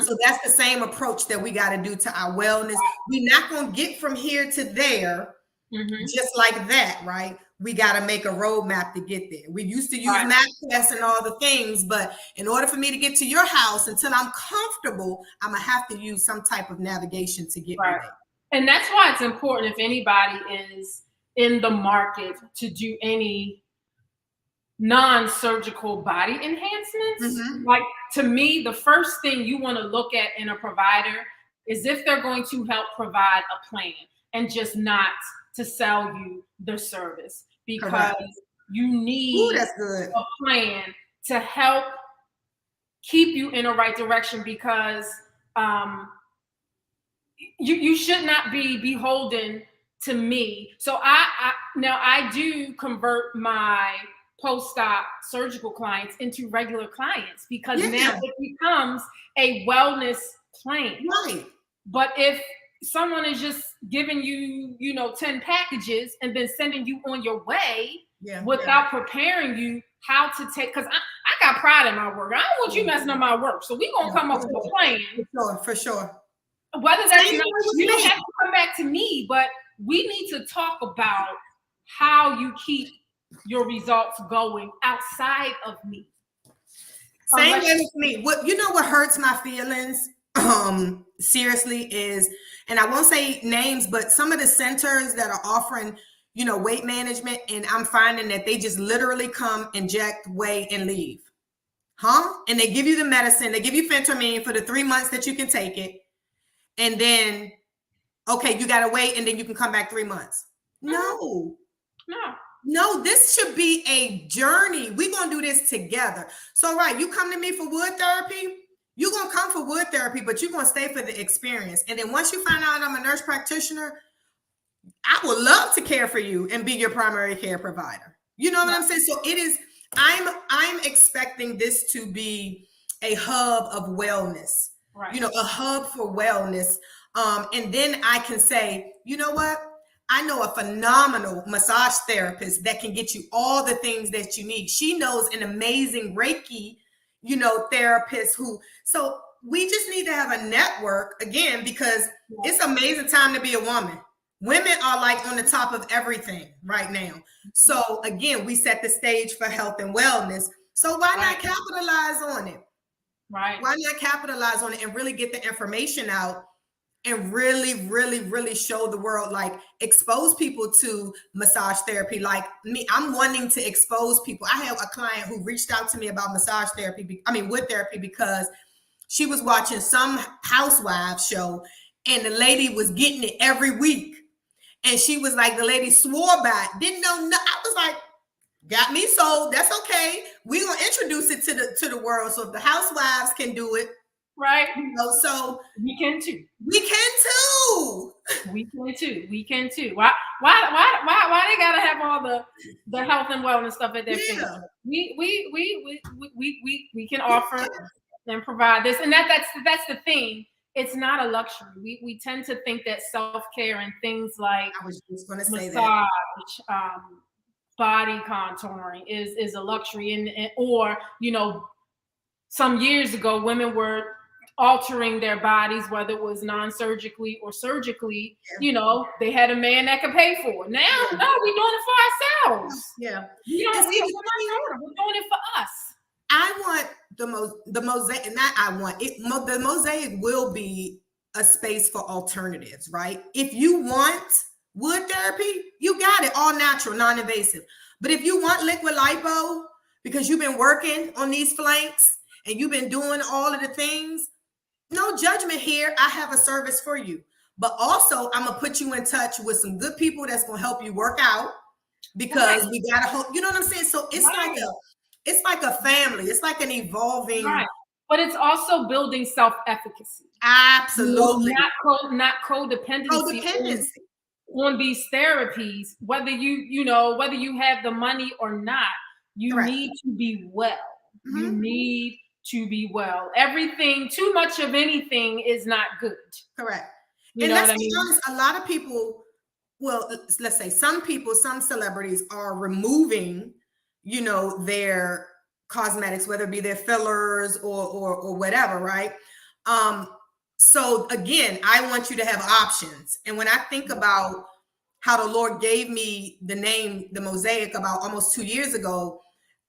So that's the same approach that we got to do to our wellness. We're not going to get from here to there just like that, right? We got to make a roadmap to get there. We used to use MapQuest and all the things, but in order for me to get to your house, until I'm comfortable, I'm going to have to use some type of navigation to get me there. And that's why it's important, if anybody is in the market to do any non-surgical body enhancements, like, to me, the first thing you want to look at in a provider is if they're going to help provide a plan, and just not to sell you the service, because you need a plan to help keep you in the right direction, because you should not be beholden to me. So I do convert my post-op surgical clients into regular clients, because now it becomes a wellness plan. Right. But if someone is just giving you, 10 packages and then sending you on your way without preparing you how to take, because I got pride in my work. I don't want you messing up my work. So we're going to come up with a plan. For sure. Whether that's you don't have to come back to me, but we need to talk about how you keep your results going outside of me. Same way with me. What hurts my feelings, seriously, is, and I won't say names, but some of the centers that are offering, weight management, and I'm finding that they just literally come, inject, weigh, and leave. And they give you the medicine. They give you phentermine for the 3 months that you can take it. And then, okay, you got to wait, and then you can come back 3 months. No, this should be a journey. We're going to do this together. So, right, you come to me for wood therapy, you're going to come for wood therapy, but you're going to stay for the experience. And then once you find out I'm a nurse practitioner, I would love to care for you and be your primary care provider. You know what I'm saying? So it is, I'm expecting this to be a hub of wellness, right? A hub for wellness. And then I can say, you know what? I know a phenomenal massage therapist that can get you all the things that you need. She knows an amazing Reiki, therapist so we just need to have a network again, because it's an amazing time to be a woman. Women are like on the top of everything right now. So again, we set the stage for health and wellness. So why not capitalize on it? Right. Why not capitalize on it and really get the information out and really, really, really show the world, like expose people to massage therapy. Like me, I'm wanting to expose people. I have a client who reached out to me about massage therapy, wood therapy, because she was watching some housewives show and the lady was getting it every week. And she was like, the lady swore by it, didn't know. I was like, got me sold. That's okay. We're going to introduce it to the world. So if the housewives can do it, right. So we can too. We can too. Why they gotta have all the health and wellness stuff at their fingertips? We can offer and provide this, and that's the thing. It's not a luxury. We tend to think that self-care and things like I was just going to say massage, body contouring is a luxury, and or some years ago women were altering their bodies, whether it was non-surgically or surgically. They had a man that could pay for it. Now, no, we're doing it for ourselves. Yeah, we're doing it for us. I want the Mosaic, not I want it. The Mosaic will be a space for alternatives, right? If you want wood therapy, you got it, all natural, non-invasive. But if you want liquid lipo, because you've been working on these flanks and you've been doing all of the things, no judgment here. I have a service for you. But also, I'm going to put you in touch with some good people that's going to help you work out, because we got to hold, you know what I'm saying? So it's like a family. It's like an evolving. Right. But it's also building self-efficacy. Absolutely. Not codependency. On these therapies, whether you have the money or not, you need to be well. Mm-hmm. You need to be well. Everything, too much of anything is not good. Correct. And let's be honest, a lot of people, well, let's say some celebrities are removing, their cosmetics, whether it be their fillers or whatever, right? So again, I want you to have options. And when I think about how the Lord gave me the name, the Mosaic, about almost 2 years ago,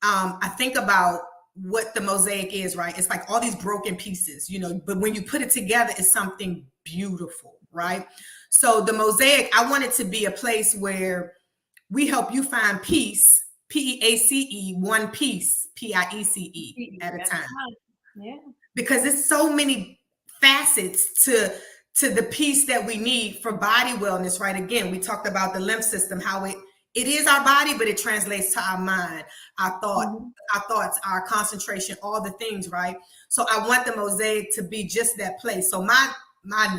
I think about what the Mosaic is, right? It's like all these broken pieces, but when you put it together, it's something beautiful, right? So the Mosaic, I want it to be a place where we help you find peace, P-E-A-C-E, one piece, P-I-E-C-E at a time. Yeah. Because it's so many facets to the piece that we need for body wellness, right? Again, we talked about the lymph system, how it is our body, but it translates to our mind, our thoughts, our concentration, all the things, right? So I want the Mosaic to be just that place. So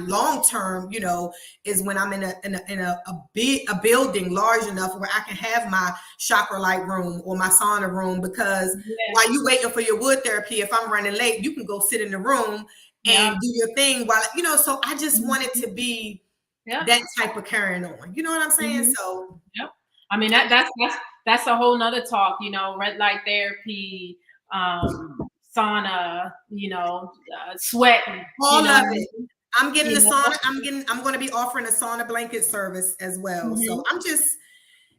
long term, you know, is when I'm in a building large enough where I can have my chakra light room or my sauna room, because while you waiting for your wood therapy, if I'm running late, you can go sit in the room and do your thing while, you know. So I just wanted to be that type of carrying on. You know what I'm saying? So I mean, that's a whole nother talk, you know, red light therapy, sauna, you know, sweating. All of it. I'm getting the sauna. I'm going to be offering a sauna blanket service as well. So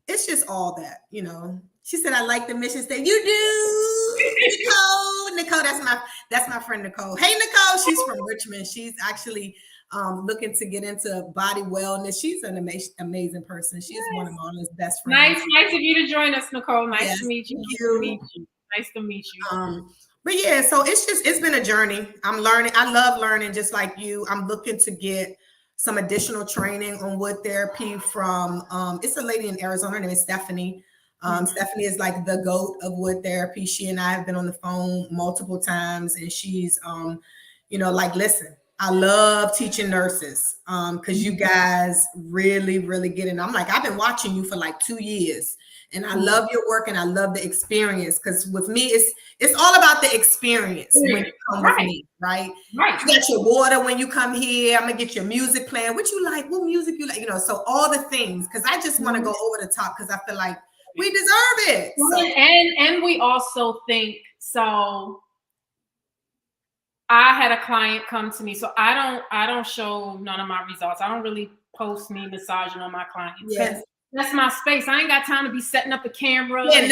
it's just all that, you know. She said, I like the mission statement. You do, Nicole, that's my friend, Nicole. Hey, Nicole, she's from Richmond. She's actually looking to get into body wellness. She's an amazing person. She's one of Marlon's best friends. Nice of you to join us, Nicole. Nice to meet you. Nice to meet you. But yeah, so it's been a journey. I'm learning. I love learning just like you. I'm looking to get some additional training on wood therapy from, it's a lady in Arizona. Her name is Stephanie. Stephanie is like the GOAT of wood therapy. She and I have been on the phone multiple times, and she's, you know, like, listen, I love teaching nurses because you guys really, really get it. I'm like, I've been watching you for like 2 years. And I love your work and I love the experience, because with me, it's all about the experience when you come with me, right? You got your water when you come here. I'm gonna get your music playing. What you like? What music you like? You know, so all the things, because I just want to go over the top because I feel like we deserve it. So. And we also think so. I had a client come to me, so I don't show none of my results. I don't really post me massaging on my clients. Yes. That's my space. I ain't got time to be setting up the camera. This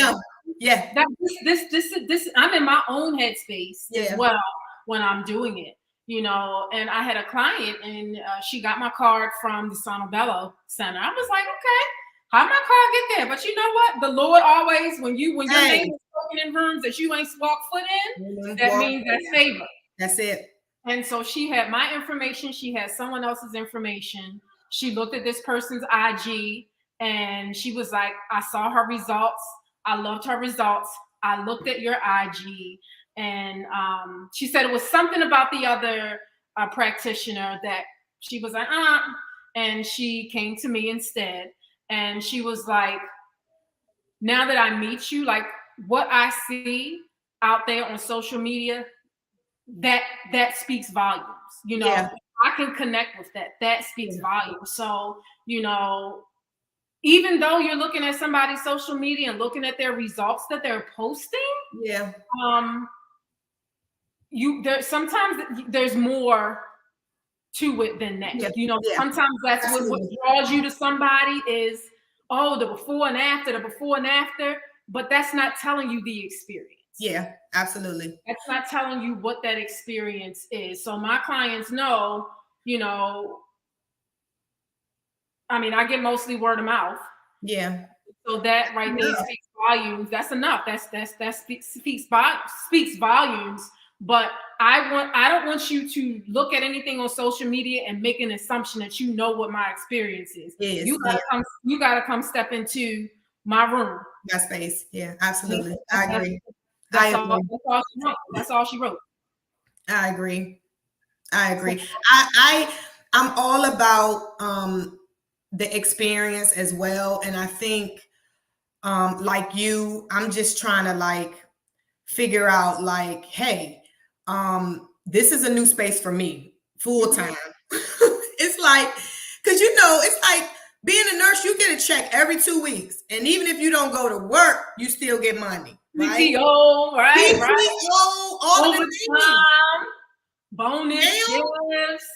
I'm in my own headspace as well when I'm doing it, you know. And I had a client, and she got my card from the Sonobello Center. I was like, okay, how my card get there? But you know what? The Lord always, when your name is spoken in rooms that you ain't walked foot in, that means that's favor. That's it. And so she had my information. She had someone else's information. She looked at this person's IG. And she was like, I saw her results. I loved her results. I looked at your IG. And she said it was something about the other practitioner that she was like, and she came to me instead. And she was like, now that I meet you, like what I see out there on social media, that speaks volumes. You know, I can connect with that. That speaks volumes. So, you know, even though you're looking at somebody's social media and looking at their results that they're posting, sometimes there's more to it than that. You know, sometimes that's what draws you to somebody is, the before and after, but that's not telling you the experience. Yeah, absolutely. That's not telling you what that experience is. So my clients know, you know, I mean, I get mostly word of mouth. Yeah. So that right there speaks volumes. That's enough. That speaks volumes. But I don't want you to look at anything on social media and make an assumption that you know what my experience is. You gotta come step into my room. My space. Yeah, absolutely. I agree. That's all she wrote. I agree. I'm all about the experience as well. And I think like you, I'm just trying to like figure out like, hey, this is a new space for me full time. It's like, because you know, it's like being a nurse, you get a check every 2 weeks. And even if you don't go to work, you still get money. Right? PTO, right? PTO, all of the things. Bonus, gifts,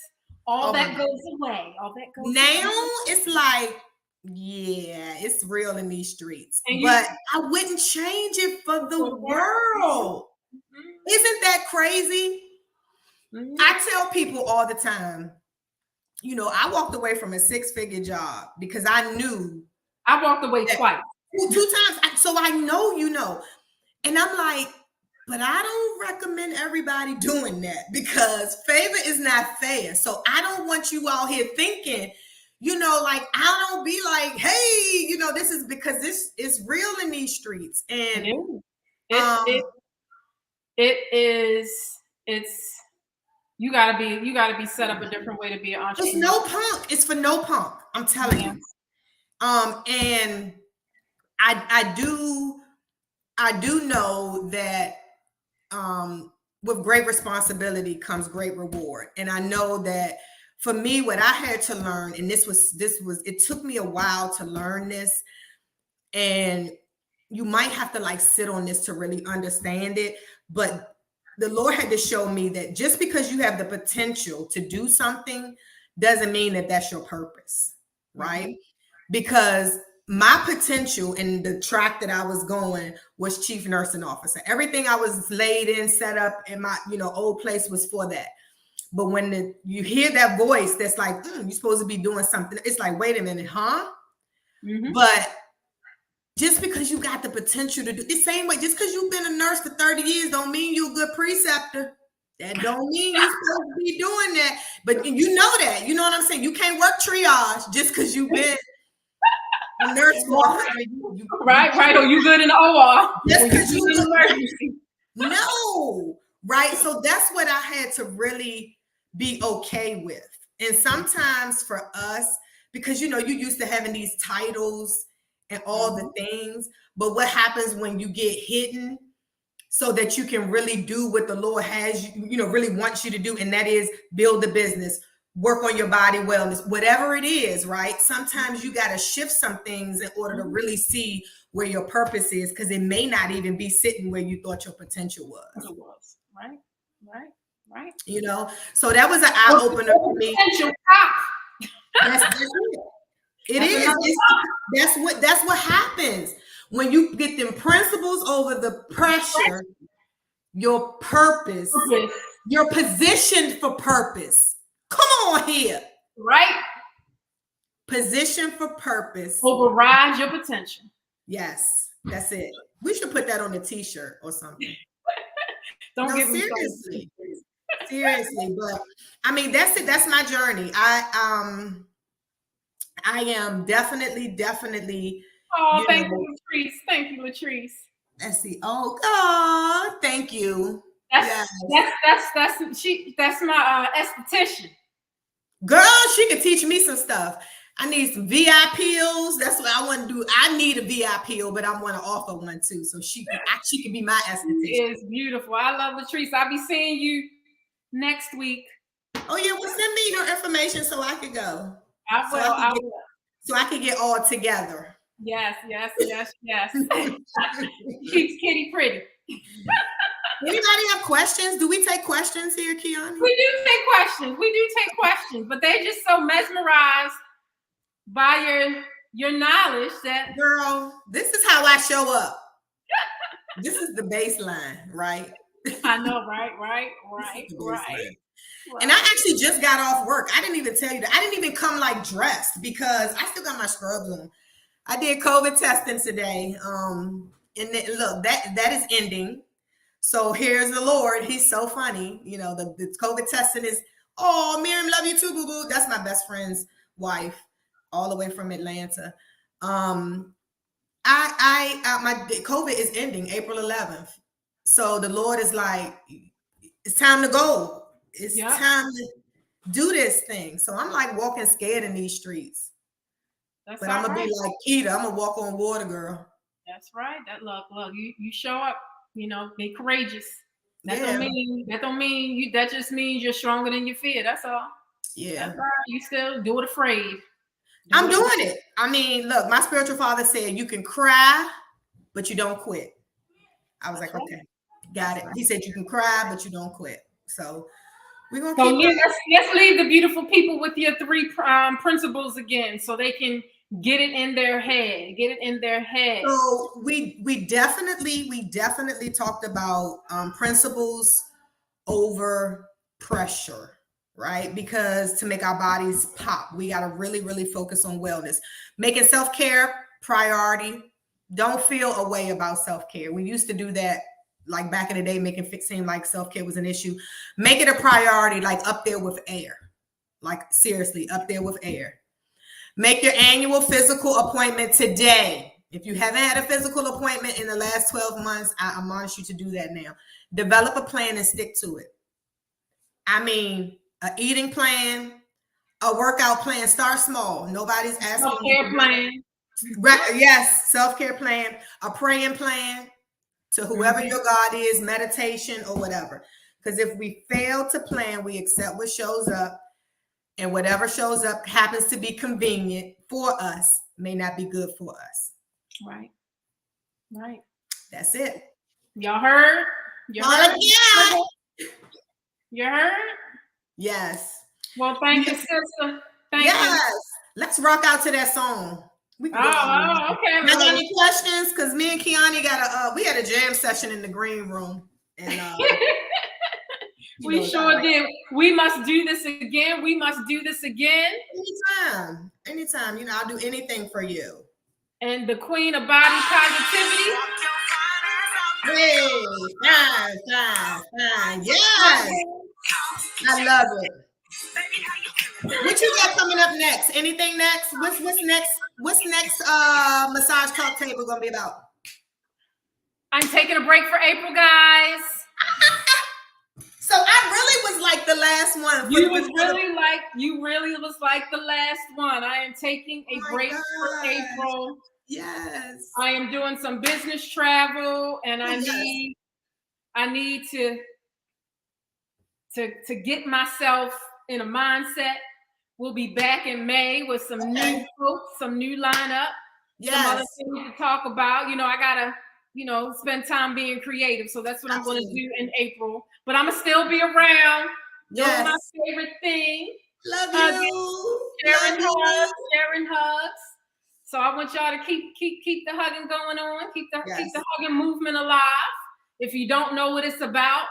all that goes away. Now it's like, yeah, it's real in these streets. But I wouldn't change it for the world. Isn't that crazy? I tell people all the time, you know, I walked away from a 6-figure job because I knew. I walked away twice. 2 times. So I know, you know. And I'm like, but I don't recommend everybody doing that because favor is not fair. So I don't want you all here thinking, you know, like, I don't be like, hey, you know, this is because this is real in these streets. And You gotta be set up a different way to be an entrepreneur. It's no punk. It's for no punk. I'm telling you. And I do know that with great responsibility comes great reward. And I know that for me, what I had to learn, and this was it took me a while to learn this, and you might have to like sit on this to really understand it, but the Lord had to show me that just because you have the potential to do something doesn't mean that that's your purpose, right? Mm-hmm. Because my potential in the track that I was going was chief nursing officer. Everything I was laid in, set up in my, old place was for that. But when you hear that voice that's like, you're supposed to be doing something, it's like, wait a minute, huh? Mm-hmm. But just because you got the potential to do the same way, just because you've been a nurse for 30 years don't mean you're a good preceptor. That don't mean you're supposed to be doing that. But you know that. You know what I'm saying? You can't work triage just because you've been a nurse for 100 years. Right. Or you good in the OR. Just because you in emergency. No. Right? So that's what I had to really be okay with. And sometimes for us, because, you used to having these titles and all the things, but what happens when you get hidden so that you can really do what the Lord has really wants you to do, and that is build the business, work on your body wellness, whatever it is, right? Sometimes you got to shift some things in order to really see where your purpose is, because it may not even be sitting where you thought your potential was. It was. Right. So that was an eye opener for me. That's it. It is. That's what happens when you get them principles over the pressure. Your purpose. You're positioned for purpose. Come on here. Right. Position for purpose. Override your potential. Yes, that's it. We should put that on a t-shirt or something. Don't get me seriously. But I mean, that's it. That's my journey. I am definitely. Oh, thank you, Latrice. Thank you, Latrice. Let's see. Oh God, thank you. That's my esthetician. Girl, she could teach me some stuff. I need some VIPs. That's what I want to do. I need a VIP, but I want to offer one too. So she can be my esthetician. She is beautiful. I love Latrice. I'll be seeing you next week. Oh yeah, well send me your information so I could go. I will. So I can get all together. Yes. Keeps Kitty pretty. Anybody have questions? Do we take questions here, Kiana? We do take questions, but they're just so mesmerized by your knowledge that, girl, this is how I show up. This is the baseline, right? I know, right. And I actually just got off work. I didn't even tell you that. I didn't even come like dressed because I still got my scrubs on. I did COVID testing today. And look, that is ending. So here's the Lord. He's so funny. The COVID testing is, oh, Miriam, love you too, boo-boo. That's my best friend's wife, all the way from Atlanta. My COVID is ending April 11th. So the Lord is like, it's time to go. It's time to do this thing. So I'm like walking scared in these streets. But I'm gonna be like Keita. I'm gonna walk on water, girl. That's right. That look, you show up. Be courageous. That just means you're stronger than your fear. That's all. Yeah. That's right. You still do it afraid. I'm doing it. I mean, look, my spiritual father said you can cry, but you don't quit. I was like, okay, got it. He said you can cry, but you don't quit. So we're gonna keep. Let's leave the beautiful people with your 3 principles again, so they can get it in their head. So we definitely talked about principles over pressure, right? Because to make our bodies pop, we got to really focus on wellness, making self-care priority. Don't feel a way about self-care. We used to do that like back in the day, making it seem like self-care was an issue. Make it a priority, like up there with air. Like seriously, up there with air. Make your annual physical appointment today. If you haven't had a physical appointment in the last 12 months, I admonish you to do that now. Develop a plan and stick to it. I mean, an eating plan, a workout plan. Start small. Nobody's asking self-care plan. Yes, self-care plan, a praying plan to whoever your God is, meditation or whatever. Because if we fail to plan, we accept what shows up, and whatever shows up happens to be convenient for us, may not be good for us. Right. Right. That's it. Y'all heard? You heard? You heard? Yes. Well, thank you, sister. Thank you. Let's rock out to that song. We can okay. Got any questions? Because me and Kiani we had a jam session in the green room. And we sure did. We must do this again. We must do this again. Anytime. You know, I'll do anything for you. And the queen of body positivity. Hey, fine. Yes. I love it. What you got coming up next? Anything next? What's next? What's next massage talk table gonna be about? I'm taking a break for April, guys. So I really was like the last one. You really was like the last one. I am taking a break for April. Yes. I am doing some business travel, and I need to get myself in a mindset. We'll be back in May with some new folks, some new lineup, some other things to talk about. You know, I gotta, spend time being creative. So that's what I'm going to do in April. But I'm gonna still be around. Doing my favorite thing. Love you. Sharing hugs. So I want y'all to keep the hugging going on. Keep the hugging movement alive. If you don't know what it's about,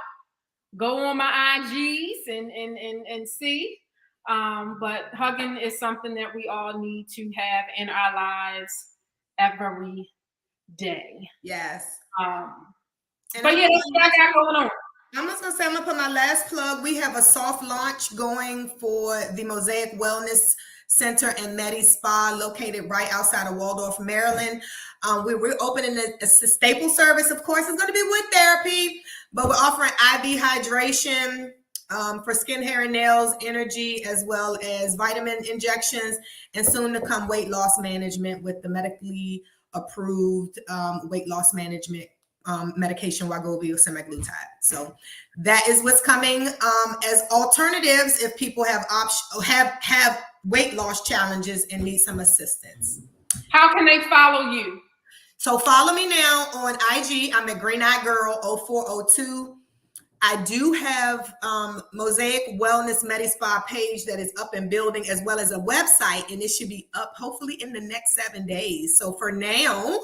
go on my IGs and see. But hugging is something that we all need to have in our lives every day. Yes. But yeah, that's what I got going on. I'm just gonna say, I'm gonna put my last plug. We have a soft launch going for the Mosaic Wellness Center and MediSpa, located right outside of Waldorf, Maryland. We're opening a staple service. Of course, it's going to be with therapy, but we're offering IV hydration for skin, hair, and nails, energy, as well as vitamin injections, and soon to come weight loss management with the medically approved weight loss management medication Wegovy or semaglutide. So that is what's coming as alternatives if people have weight loss challenges and need some assistance. How can they follow you? So follow me now on IG. I'm at Green Eyed Girl 0402. I do have Mosaic Wellness MediSpa page that is up and building, as well as a website, and it should be up hopefully in the next 7 days. So for now,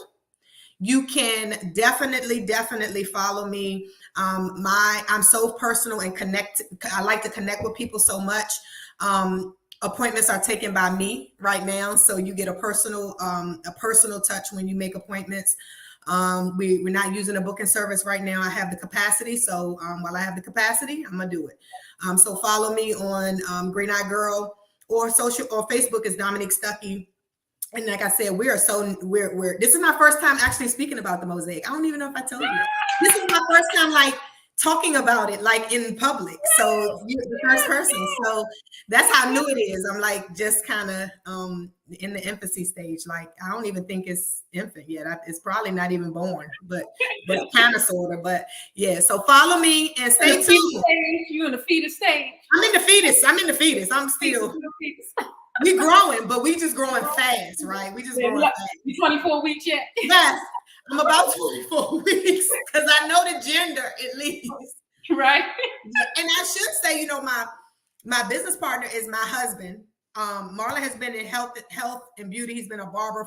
you can definitely follow me. I'm so personal and connected. I like to connect with people so much. Appointments are taken by me right now, so you get a personal touch when you make appointments. We're not using a booking service right now. I have the capacity, so while I have the capacity, I'm gonna do it. So follow me on Green Eyed Girl, or Facebook is Dominique Stuckey. And like I said, we're this is my first time actually speaking about the Mosaic. I don't even know if I told you. This is my first time talking about it in public. So you're the first person. So that's how new it is. I'm just kind of in the infancy stage. I don't even think it's infant yet. It's probably not even born, but kind of sort of. But yeah, so follow me and stay tuned. You in the fetus stage. I'm in the fetus. I'm still. We growing, but we just growing fast, right? We just growing fast. You 24 weeks yet? Yes, I'm about 24 weeks because I know the gender at least. Right. And I should say, my business partner is my husband. Marlon has been in health and beauty. He's been a barber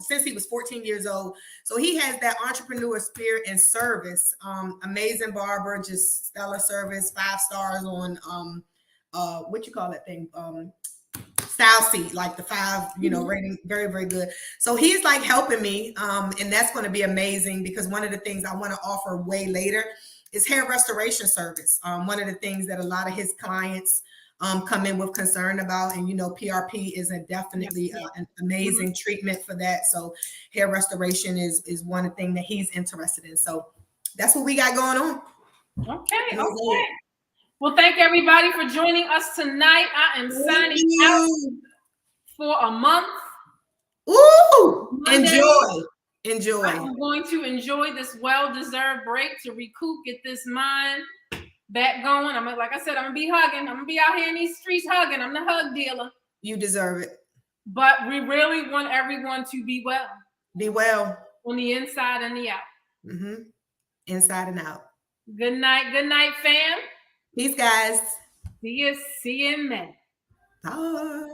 since he was 14 years old. So he has that entrepreneur spirit and service. Amazing barber, just stellar service, 5 stars on what you call that thing? Style seat, the 5, rating, very, very good. So he's helping me. And that's going to be amazing because one of the things I want to offer way later is hair restoration service. One of the things that a lot of his clients come in with concern about, and PRP is definitely an amazing treatment for that. So hair restoration is one thing that he's interested in. So that's what we got going on. Okay. Well, thank everybody for joining us tonight. I am signing out for a month. Ooh, enjoy. I'm going to enjoy this well-deserved break to recoup, get this mind back going. Like I said, I'm gonna be hugging. I'm gonna be out here in these streets hugging. I'm the hug dealer. You deserve it. But we really want everyone to be well. Be well. On the inside and the out. Mm-hmm. Inside and out. Good night, fam. Peace, guys. See you in May. Bye.